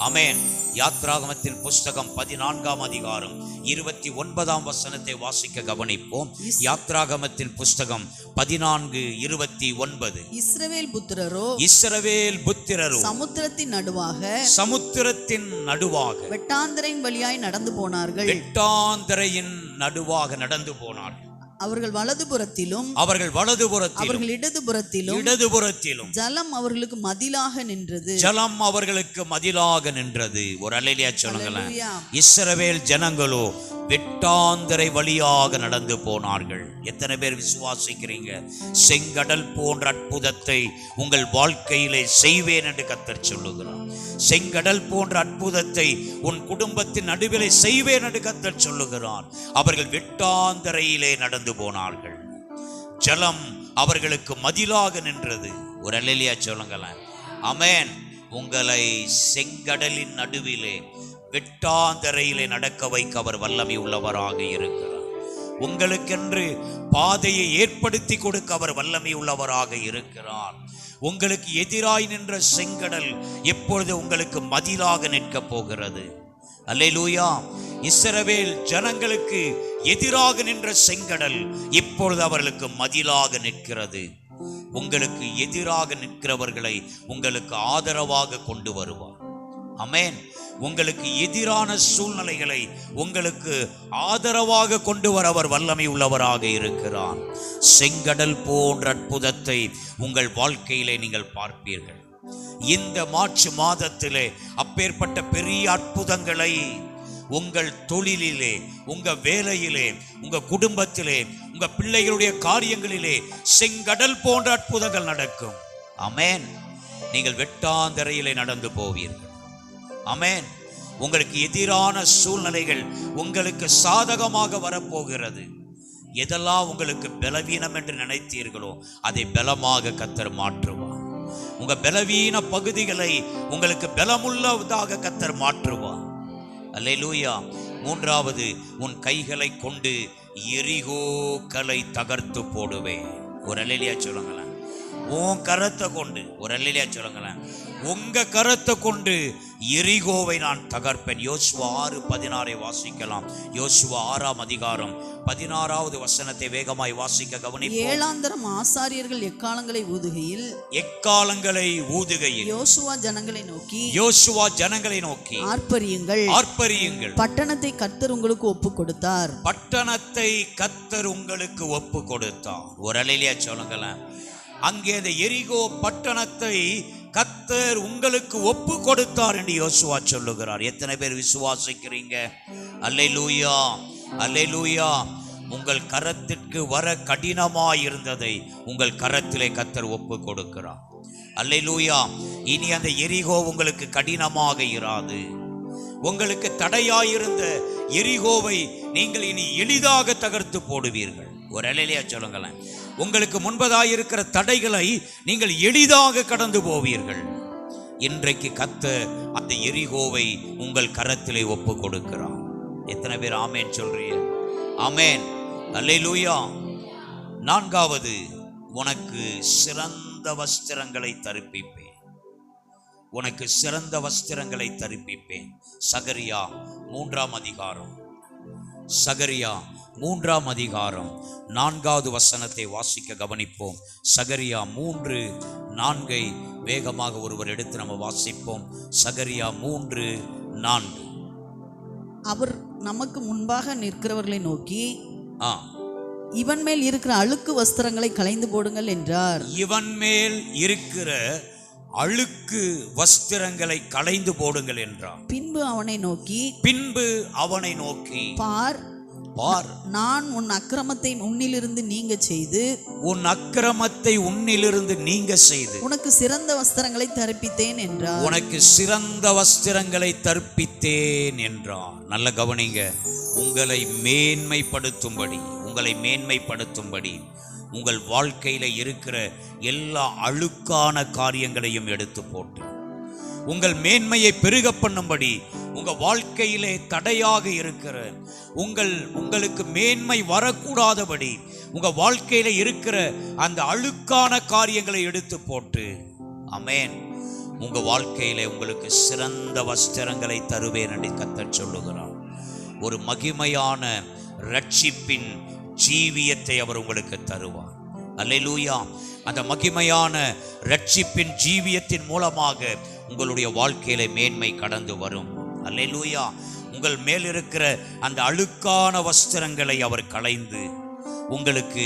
ஆமென். யாத்ராகமத்தின் புஸ்தகம் 14ஆம் அதிகாரம் 29ஆம் வசனத்தை வாசிக்க கவனிப்போம். யாத்ராகமத்தின் புஸ்தகம் 14:29. இஸ்ரவேல் புத்திரரோ சமுத்திரத்தின் நடுவாக வெட்டாந்தரையின் வழியாய் நடந்து போனார்கள். வெட்டாந்தரையின் நடுவாக நடந்து போனார்கள். அவர்கள் வலதுபுறத்திலும் அவர்கள் இடதுபுறத்திலும் ஜலம் அவர்களுக்கு மதிலாக நின்றது. ஒரு அல்லேலூயா சொல்லுங்களேன். இஸ்ரவேல் ஜனங்களோ வெட்டாந்தரை வழியாக நடந்து போனார்கள். எத்தனை பேர் விசுவாசிக்கிறீங்க? செங்கடல் போன்ற அற்புதத்தை உங்கள் வாழ்க்கையிலே செய்வேன் என்று கர்த்தர் சொல்லுகிறார். செங்கடல் போன்ற அற்புதத்தை உன் குடும்பத்தின் நடுவிலே செய்வேன் என்று கர்த்தர் சொல்லுகிறார். அவர்கள் வெட்டாந்தரையிலே நடந்து போனார்கள். ஜலம் அவர்களுக்கு மதிலாக நின்றது. ஒரு அல்லேலூயா சொல்லுங்களேன். ஆமென். உங்களை செங்கடலின் நடுவிலே வெட்டாந்தரையிலே நடக்க வைக்க அவர் வல்லமை உள்ளவராக இருக்கிறார். உங்களுக்கென்று பாதையை ஏற்படுத்தி கொடுக்க அவர் வல்லமை உள்ளவராக இருக்கிறார். உங்களுக்கு எதிராய் நின்ற செங்கடல் எப்பொழுது உங்களுக்கு மதிலாக நிற்க போகிறது. அல்லேலூயா. இஸ்ரவேல் ஜனங்களுக்கு எதிராக நின்ற செங்கடல் இப்பொழுது அவர்களுக்கு மதிலாக நிற்கிறது. உங்களுக்கு எதிராக நிற்கிறவர்களை உங்களுக்கு ஆதரவாக கொண்டு வருவார். ஆமென். உங்களுக்கு எதிரான சூழ்நிலைகளை உங்களுக்கு ஆதரவாக கொண்டு வர அவர் வல்லமை உள்ளவராக இருக்கிறார். செங்கடல் போன்ற அற்புதத்தை உங்கள் வாழ்க்கையிலே நீங்கள் பார்ப்பீர்கள். இந்த மார்ச் மாதத்திலே அப்பேற்பட்ட பெரிய அற்புதங்களை உங்கள் தொழிலிலே, உங்க வேலையிலே, உங்க குடும்பத்திலே, உங்க பிள்ளைகளுடைய காரியங்களிலே செங்கடல் போன்ற அற்புதங்கள் நடக்கும். ஆமென். நீங்கள் வெட்டாந்தரையிலே நடந்து போவீர்கள். ஆமென். உங்களுக்கு எதிரான சூழ்நிலைகள் உங்களுக்கு சாதகமாக வரப்போகிறது. எதெல்லாம் உங்களுக்கு பலவீனம் என்று நினைத்தீர்களோ அதை பலமாக கர்த்தர் மாற்றுவார். உங்க பலவீன பகுதிகளை உங்களுக்கு பலமுள்ளதாக கர்த்தர் மாற்றுவார். அல்லேலூயா. மூன்றாவது, உன் கைகளை கொண்டு எரிகோக்களை தகர்த்து போடுவேன். ஒரு அல்லேலூயா சொல்லுங்களேன். உன் கரத்தை கொண்டு, ஒரு அல்லேலூயா சொல்லுங்களேன், உங்க கரத்தை கொண்டு எரிகோவை நான் தகர்ப்பேன். யோசுவா 6:16 வாசிக்கலாம். யோசுவா 6ஆம் அதிகாரம் 16வது வசனத்தை வேகமாய் வாசிக்க கவனிப்போம். ஏழாந்தரம் ஆசாரியர்கள் எக்காலங்களை ஊதுகையில் யோசுவா ஜனங்களை நோக்கி ஆர்ப்பரியுங்கள், பட்டணத்தை கர்த்தர் உங்களுக்கு ஒப்பு கொடுத்தார். ஒரு அல்லேலூயா சொல்லுங்களேன். அங்கே அந்த எரிகோ பட்டணத்தை கர்த்தர் உங்களுக்கு ஒப்பு கொடுத்தார் என்று யோசுவா சொல்லுகிறார். எத்தனை பேர் விசுவாசிக்கிறீங்க? அல்லேலூயா, அல்லேலூயா. உங்கள் கரத்திற்கு வர கடினமாயிருந்ததை உங்கள் கரத்திலே கர்த்தர் ஒப்பு கொடுக்கிறார். அல்லேலூயா. இனி அந்த எரிகோ உங்களுக்கு கடினமாக இராது. உங்களுக்கு தடையாயிருந்த எரிகோவை நீங்கள் இனி எளிதாக தகர்த்து போடுவீர்கள். ஒரு அல்லேலூயா சொல்லுங்களேன். உங்களுக்கு முன்பதாயிருக்கிற தடைகளை நீங்கள் எளிதாக கடந்து போவீர்கள். இன்றைக்கு கர்த்தர் அந்த எரிகோவை உங்கள் கரத்திலே ஒப்பு கொடுக்கிறார். எத்தனை பேர் ஆமேன் சொல்றீங்க? ஆமேன். அல்லேலூயா. நான்காவது, உனக்கு சிறந்த வஸ்திரங்களை தரிப்பிப்பேன். உனக்கு சிறந்த வஸ்திரங்களை தரிப்பிப்பேன். சகரியா 3ஆம் அதிகாரம், சகரியா 3ஆம் அதிகாரம் 4வது வசனத்தை வாசிக்க கவனிப்போம். சகரியா 3:4 வேகமாக ஒருவர் எடுத்து நம்ம வாசிப்போம். சகரியா 3:4. அவர் நமக்கு முன்பாக நிற்கிறவர்களை நோக்கி, இவன் மேல் இருக்கிற அழுக்கு வஸ்திரங்களை களைந்து போடுங்கள் என்றார். இவன் மேல் இருக்கிற அழுக்கு வஸ்திரங்களை களைந்து போடுங்கள் என்றார். பின்பு அவனை நோக்கி பார், நான் உன் அக்கிரமத்தை உன்னிலிருந்து நீங்க செய்து உனக்கு சிறந்த வஸ்திரங்களை தரிப்பித்தேன் என்றார். உனக்கு சிறந்த வஸ்திரங்களை தரிப்பித்தேன் என்றார். நல்ல கவனிங்க. உங்களை மேன்மைப்படுத்தும்படி உங்கள் வாழ்க்கையில இருக்கிற எல்லா அழுக்கான காரியங்களையும் எடுத்து போட்டு உங்கள் மேன்மையை பெருக பண்ணும்படி உங்க வாழ்க்கையிலே தடையாக இருக்கிற உங்களுக்கு மேன்மை வரக்கூடாதபடி உங்க வாழ்க்கையில இருக்கிற அந்த அழுக்கான காரியங்களை எடுத்து போட்டு, ஆமென், உங்க வாழ்க்கையிலே உங்களுக்கு சிறந்த வஸ்திரங்களை தருவேன் என்று கர்த்தர் சொல்லுகிறார். ஒரு மகிமையான ரட்சிப்பின் ஜீவியத்தை அவர் உங்களுக்கு தருவார். அல்லேலூயா. அந்த மகிமையான ரட்சிப்பின் ஜீவியத்தின் மூலமாக உங்களுடைய வாழ்க்கையில மேன்மை கடந்து வரும். அல்லேலூயா. உங்கள் மேல் இருக்கிற அந்த அழுக்கான வஸ்திரங்களை அவர் களைந்து உங்களுக்கு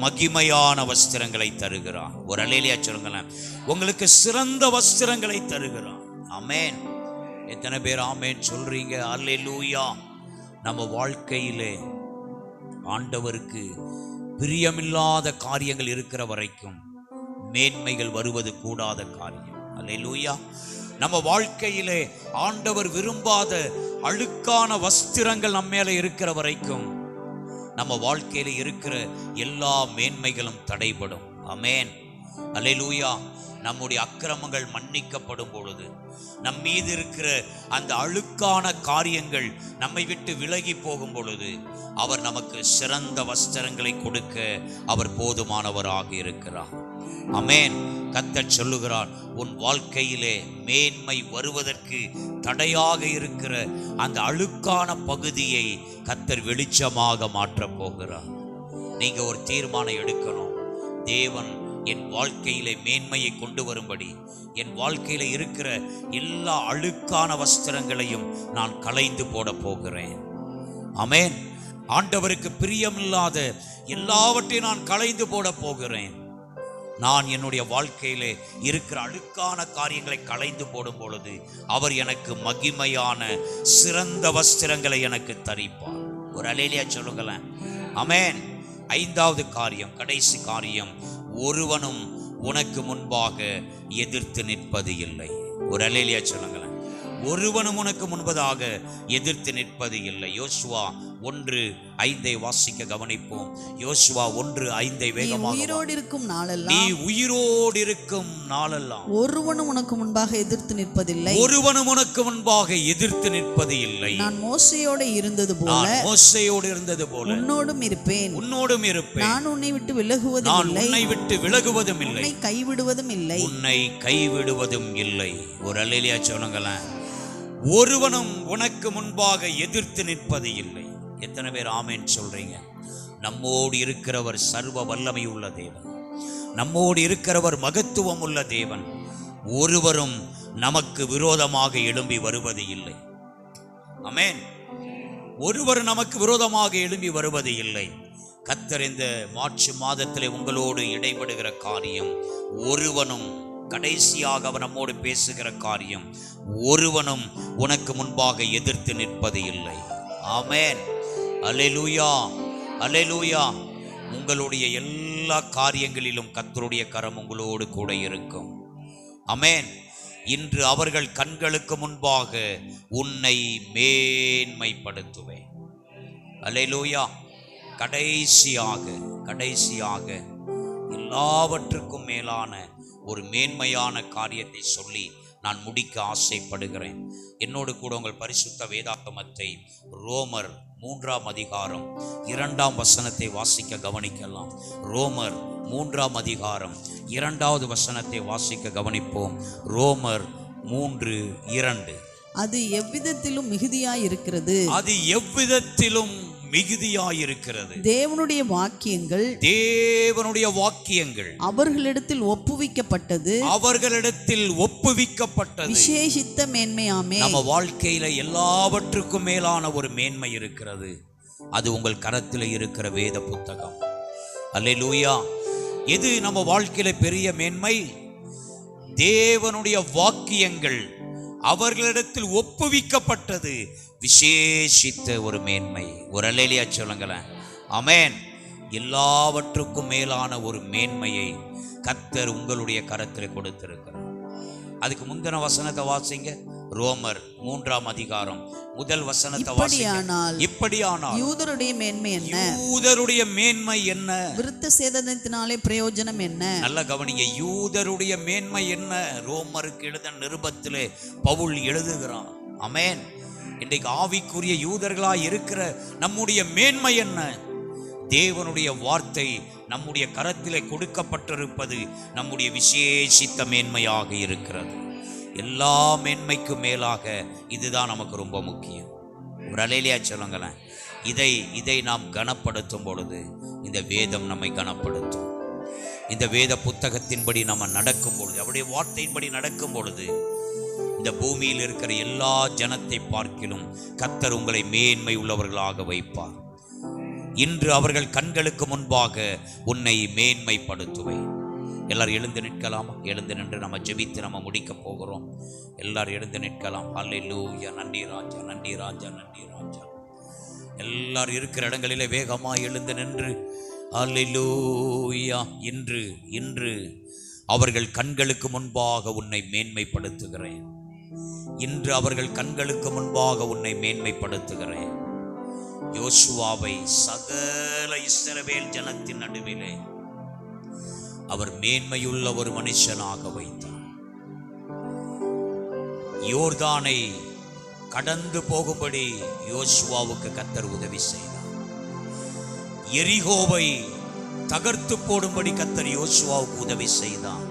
மகிமையான வஸ்திரங்களை தருகிறார். ஒரு அல்லேலூயா சொல்லுங்களேன். உங்களுக்கு சிறந்த வஸ்திரங்களை தருகிறார். ஆமென். எத்தனை பேர் ஆமென் சொல்றீங்க? அல்லேலூயா. நம்ம வாழ்க்கையிலே ஆண்டவருக்கு பிரியமில்லாத காரியங்கள் இருக்கிற வரைக்கும் மேன்மைகள் வருவது கூடாத காரியம். அல்லேலூயா. நம்ம வாழ்க்கையிலே ஆண்டவர் விரும்பாத அழுக்கான வஸ்திரங்கள் நம்ம மேல இருக்கிற வரைக்கும் நம்ம வாழ்க்கையில இருக்கிற எல்லா மேன்மைகளும் தடைபடும். ஆமென். அல்லேலூயா. நம்முடைய அக்கிரமங்கள் மன்னிக்கப்படும் பொழுது நம் மீது இருக்கிற அந்த அழுக்கான காரியங்கள் நம்மை விட்டு விலகி போகும் பொழுது அவர் நமக்கு சிறந்த வஸ்திரங்களை கொடுக்க அவர் போதுமானவராக இருக்கிறார். ஆமென். கர்த்தர் சொல்லுகிறார், உன் வாழ்க்கையிலே மேன்மை வருவதற்கு தடையாக இருக்கிற அந்த அழுக்கான பகுதியை கர்த்தர் வெளிச்சமாக மாற்றப் போகிறார். நீங்க ஒரு தீர்மானம் எடுக்கணும். தேவன் என் வாழ்க்கையிலே மேன்மையை கொண்டு வரும்படி என் வாழ்க்கையில இருக்கிற எல்லா அழுக்கான வஸ்திரங்களையும் நான் களைந்து போட போகிறேன். ஆமென். ஆண்டவருக்கு பிரியமில்லாத எல்லாவற்றையும் நான் களைந்து போட போகிறேன். நான் என்னுடைய வாழ்க்கையிலே இருக்கிற அழுக்கான காரியங்களை களைந்து போடும் பொழுது அவர் எனக்கு மகிமையான சிறந்த வஸ்திரங்களை எனக்கு தரிப்பார். ஒரு அல்லேலூயா சொல்லுங்களேன். ஆமென். 5வது காரியம், கடைசி காரியம், ஒருவனும் உனக்கு முன்பாக எதிர்த்து நிற்பது இல்லை. ஒரு அல்லேலூயா சொல்லுங்களேன். ஒருவனும் உனக்கு முன்பதாக எதிர்த்து நிற்பது இல்லை. யோசுவா 1:5 வாசிக்க கவனிப்போம். யோசுவா 1:5 வேகமாக. உயிரோடு இருக்கும் நாளெல்லாம், நீ உயிரோடு இருக்கும் நாளெல்லாம் ஒருவனும் உனக்கு முன்பாக எதிர்த்து நிற்பதில்லை. ஒருவனும் உனக்கு முன்பாக எதிர்த்து நிற்பது இல்லை. நான் மோசேயோடு இருந்தது போல உன்னோடும் இருப்பேன். நான் உன்னை விட்டு விலகுவதும் இல்லை. உன்னை கைவிடுவதும் இல்லை. ஒரு அல்லேலூயா சொல்லுங்களேன். ஒருவனும் உனக்கு முன்பாக எதிர்த்து நிற்பது இல்லை. எத்தனை பேர் ஆமென் சொல்றீங்க? நம்மோடு இருக்கிறவர் சர்வ வல்லமை உள்ள தேவன். நம்மோடு இருக்கிறவர் மகத்துவம் உள்ள தேவன். ஒருவரும் நமக்கு விரோதமாக எழும்பி வருவது இல்லை. ஆமென். ஒருவர் நமக்கு விரோதமாக எழும்பி வருவது இல்லை. கர்த்தர் இந்த மார்ச் மாதத்திலே உங்களோடு இடைபடுகிற காரியம், ஒருவனும், கடைசியாக அவர் நம்மோடு பேசுகிற காரியம், ஒருவனும் உனக்கு முன்பாக எதிர்த்து நிற்பது இல்லை. ஆமென். அல்லேலூயா. அல்லேலூயா. உங்களுடைய எல்லா காரியங்களிலும் கர்த்தருடைய கரம் உங்களோடு கூட இருக்கும். ஆமென். இன்று அவர்கள் கண்களுக்கு முன்பாக உன்னை மேன்மைப்படுத்துவேன். அல்லேலூயா. கடைசியாக எல்லாவற்றுக்கும் மேலான ஒரு மேன்மையான காரியத்தை சொல்லி நான் முடிக்க ஆசைப்படுகிறேன். என்னோடு கூட உங்கள் பரிசுத்த வேதாகமத்தை ரோமர் 3ஆம் அதிகாரம் 2ஆம் வசனத்தை வாசிக்க கவனிக்கலாம். ரோமர் 3ஆம் அதிகாரம் 2வது வசனத்தை வாசிக்க கவனிப்போம். ரோமர் 3:2. அது எவ்விதத்திலும் மிகுதியாய் இருக்கிறது. அது எவ்விதத்திலும் மிகுதியாயிருக்கிறது. தேவனுடைய வாக்கியங்கள் அவர்களிடத்தில் ஒப்புவிக்கப்பட்டது விசேஷித்த மேன்மையாமே. நம்ம வாழ்க்கையில எல்லாவற்றுக்கும் மேலான ஒரு மேன்மை இருக்கிறது. அது உங்கள் கரத்தில் இருக்கிற வேத புத்தகம். அல்லேலூயா. எது நம்ம வாழ்க்கையில பெரிய மேன்மை? தேவனுடைய வாக்கியங்கள் அவர்களிடத்தில் ஒப்புவிக்கப்பட்டது விசேஷித்த ஒரு மேன்மை. ஒரு அல்லேலூயா சொல்லுங்களேன். ஆமென். எல்லாவற்றுக்கும் மேலான ஒரு மேன்மையை கர்த்தர் உங்களுடைய கரத்தில் கொடுத்திருக்கிறார். அதுக்கு முந்தின வசனத்தை வாசிங்க. ரோமர் 3ஆம் அதிகாரம் 1 வசனத்தை வாசிங்க. இப்படியானால் யூதருடைய மேன்மை என்ன? யூதருடைய மேன்மை என்ன? விருத்த சேதனத்தினாலே பிரயோஜனம் என்ன? நல்ல கவனிங்க. யூதருடைய மேன்மை என்ன? ரோமருக்கு எழுதின நிருபத்திலே பவுல் எழுதுகிறான். ஆமென். இன்றைக்கு ஆவிக்குரிய யூதர்களாய் இருக்கிற நம்முடைய மேன்மை என்ன? தேவனுடைய வார்த்தை நம்முடைய கரத்திலே கொடுக்கப்பட்டிருப்பது நம்முடைய விசேஷித்த மேன்மையாக இருக்கிறது. எல்லா மேன்மைக்கும் மேலாக இதுதான் நமக்கு ரொம்ப முக்கியம். ஒரு அல்லேலூயா சொல்லுங்களேன். இதை நாம் கனப்படுத்தும் பொழுது இந்த வேதம் நம்மை கனப்படுத்தும். இந்த வேத புத்தகத்தின்படி நம்ம நடக்கும் பொழுது, அவருடைய வார்த்தையின்படி நடக்கும் பொழுது, இந்த பூமியில் இருக்கிற எல்லா ஜனத்தை பார்க்கிலும் கர்த்தர் உங்களை மேன்மை உள்ளவர்களாக வைப்பார். இன்று அவர்கள் கண்களுக்கு முன்பாக உன்னை மேன்மைப்படுத்துவேன். எல்லாரும் எழுந்து நிற்கலாமா? எழுந்து நின்று நம்ம ஜெபித்து நம்ம முடிக்க போகிறோம். எல்லாரும் எழுந்து நிற்கலாம். அல்லேலூயா. நன்றி ராஜா, நன்றி ராஜா, நன்றி ராஜா. எல்லாரும் இருக்கிற இடங்களிலே வேகமா எழுந்து நின்று அல்லேலூயா. இன்று அவர்கள் கண்களுக்கு முன்பாக உன்னை மேன்மைப்படுத்துகிறேன். இன்று அவர்கள் கண்களுக்கு முன்பாக உன்னை மேன்மைப்படுத்துகிறேன். யோசுவாவை சகல இஸ்ரவேல் ஜனத்தின் நடுவிலே அவர் மேன்மையுள்ள ஒரு மனுஷனாக வைத்தார். யோர்தானை கடந்து போகும்படி யோசுவாவுக்கு கர்த்தர் உதவி செய்தார். எரிகோவை தகர்த்து போடும்படி கர்த்தர் யோசுவாவுக்கு உதவி செய்தார்.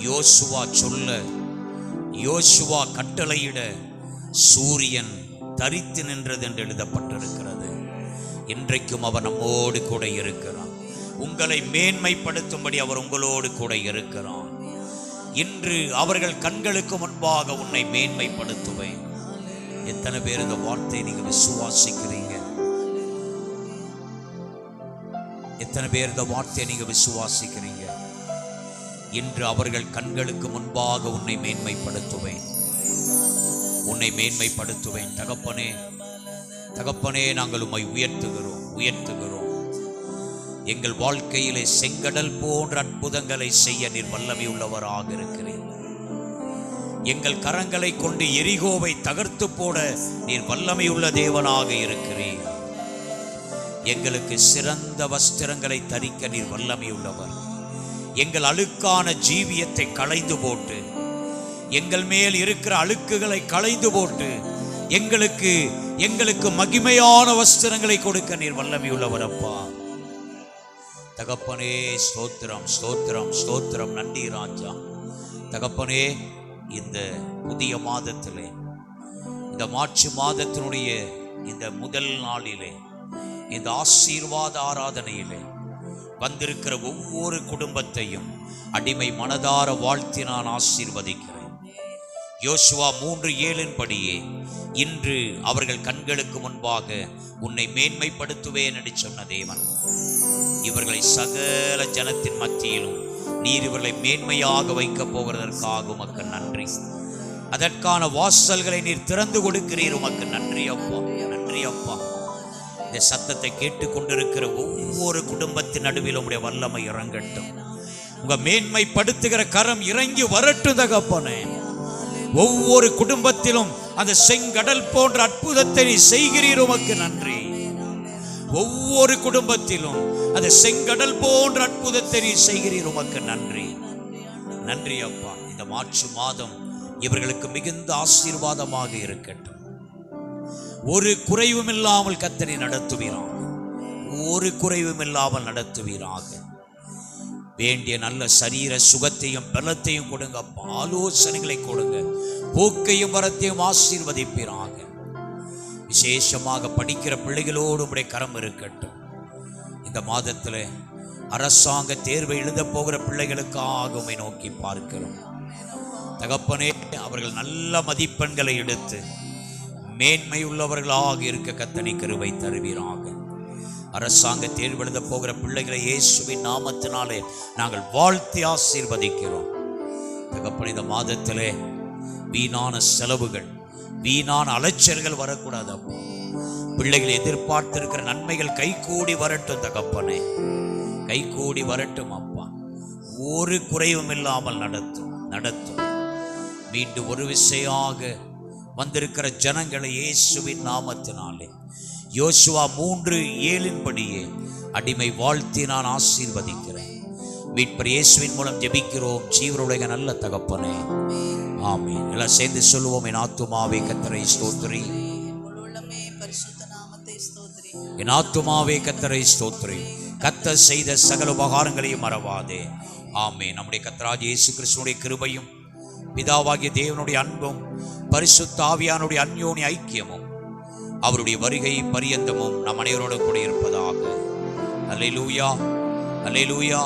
யோசுவா சொல்ல, யோசுவா கட்டளையிட சூரியன் தரித்து நின்றது என்று எழுதப்பட்டிருக்கிறது. இன்றைக்கும் அவர் நம்மோடு கூட இருக்கிறார். உங்களை மேன்மைப்படுத்தும்படி அவர் உங்களோடு கூட இருக்கிறார். இன்று அவர்கள் கண்களுக்கு முன்பாக உன்னை மேன்மைப்படுத்துவேன். எத்தனை பேர் இந்த வார்த்தையை நீங்க விசுவாசிக்கிறீங்க? எத்தனை பேர் இந்த வார்த்தையை நீங்க விசுவாசிக்கிறீங்க? இன்று அவர்கள் கண்களுக்கு முன்பாக உன்னை மேன்மைப்படுத்துவேன், உன்னை மேன்மைப்படுத்துவேன். தகப்பனே, தகப்பனே, நாங்கள் உம்மை உயர்த்துகிறோம். எங்கள் வாழ்க்கையிலே செங்கடல் போன்ற அற்புதங்களை செய்ய நீர் வல்லமை உள்ளவராக இருக்கிறீர். எங்கள் கரங்களை கொண்டு எரிகோவை தகர்த்து போட நீர் வல்லமை உள்ள தேவனாக இருக்கிறீர். எங்களுக்கு சிறந்த வஸ்திரங்களை தரிக்க நீர் வல்லமை உள்ளவர். எங்கள் அழுக்கான ஜீவியத்தை களைந்து போட்டு, எங்கள் மேல் இருக்கிற அழுக்குகளை களைந்து போட்டு எங்களுக்கு மகிமையான வஸ்திரங்களை கொடுக்க நீர் வல்லமை உள்ளவர். அப்பா தகப்பனே, ஸ்தோத்திரம், ஸ்தோத்திரம், ஸ்தோத்திரம். நன்றி ராஜா. தகப்பனே, இந்த புதிய மாதத்திலே, இந்த மார்ச் மாதத்தினுடைய இந்த முதல் நாளிலே, இந்த ஆசீர்வாத ஆராதனையிலே வந்திருக்கிற ஒவ்வொரு குடும்பத்தையும் அடிமை மனதார வாழ்த்தி நான் ஆசீர்வதிக்கிறேன். யோசுவா 3:7 படியே இன்று அவர்கள் கண்களுக்கு முன்பாக உன்னை மேன்மைப்படுத்துவேன் என்று சொன்ன தேவன், இவர்களை சகல ஜனத்தின் மத்தியிலும் நீர் இவர்களை மேன்மையாக வைக்க போகிறதற்காக உமக்கு நன்றி. அதற்கான வாசல்களை நீர் திறந்து கொடுக்கிறீர். உமக்கு நன்றி அப்பா, நன்றி அப்பா. இந்த சத்தத்தை கேட்டுக்கொண்டிருக்கிற ஒவ்வொரு குடும்பத்தின் நடுவில் உம்முடைய வல்லமை இறங்கட்டும். உங்க மேன்மைப்படுத்துகிற கரம் இறங்கி வரட்டும் தகப்பனே. ஒவ்வொரு குடும்பத்திலும் அந்த செங்கடல் போன்ற அற்புதத்தை நீ செய்கிறீர். உமக்கு நன்றி. ஒவ்வொரு குடும்பத்திலும் அந்த செங்கடல் போன்ற அற்புதத்தை நீ செய்கிறீர். உமக்கு நன்றி, நன்றி அப்பா. இந்த மார்ச் மாதம் இவர்களுக்கு மிகுந்த ஆசீர்வாதமாக இருக்கட்டும். ஒரு குறைவும் இல்லாமல் கர்த்தரை நடத்துவீராக, ஒரு குறைவும் இல்லாமல் நடத்துவீராக. வேண்டிய நல்ல சரீர சுகத்தையும் பலத்தையும் கொடுங்க, ஆலோசனைகளை கொடுங்க, போக்கையும் வரத்தையும் ஆசீர்வதிப்பீராக. விசேஷமாக படிக்கிற பிள்ளைகளோடு உம்முடைய கரம் இருக்கட்டும். இந்த மாதத்தில் அரசாங்க தேர்வை எழுத போகிற பிள்ளைகளுக்காக உம்மை நோக்கி பார்க்கிறோம் தகப்பனே. அவர்கள் நல்ல மதிப்பெண்களை எடுத்து மேன்மை உள்ளவர்களாக இருக்க கர்த்தர் கிருபை தருவீராக. அரசாங்க தேர்வு எழுத போகிற பிள்ளைகளை இயேசுவின் நாமத்தினாலே நாங்கள் வாழ்த்தி ஆசீர்வதிக்கிறோம் தகப்பனே. இந்த மாதத்திலே வீணான செலவுகள், வீணான அலைச்சல்கள் வரக்கூடாது அப்பா. பிள்ளைகள் எதிர்பார்த்திருக்கிற நன்மைகள் கைகூடி வரட்டும் தகப்பனே, கைகூடி வரட்டும் அப்பா. ஒரு குறைவும் இல்லாமல் நடத்தும். மீண்டும் ஒரு விசையாக வந்திருக்கிற ஜனங்களை இயேசுவின் நாமத்தினாலே யோசுவா 3:7 அடிமை வாழ்த்தி நான் ஆசீர்வதிக்கிறேன். மீட்பர் இயேசுவின் மூலம் ஜெபிக்கிறோம் ஜீவனுடைய நல்ல தகப்பனே, ஆமென். எல்லாம் சேர்ந்து சொல்லுவோம். என் ஆத்துமாவே கர்த்தரை ஸ்தோத்திரி, என் ஆத்துமாவே கர்த்தரை ஸ்தோத்திரி, கர்த்தர் செய்த சகல உபகாரங்களையும் மறவாதே. ஆமென். நம்முடைய கர்த்தராகிய இயேசு கிறிஸ்துவினுடைய கிருபையும் பிதாவாகிய தேவனுடைய அன்பும் பரிசுத்த ஆவியானுடைய அன்யோன்ய ஐக்கியமும் அவருடைய வருகை பரியந்தமும் நம் அனைவரோடு கூட இருப்பதாக. அல்லேலூயா, அல்லேலூயா.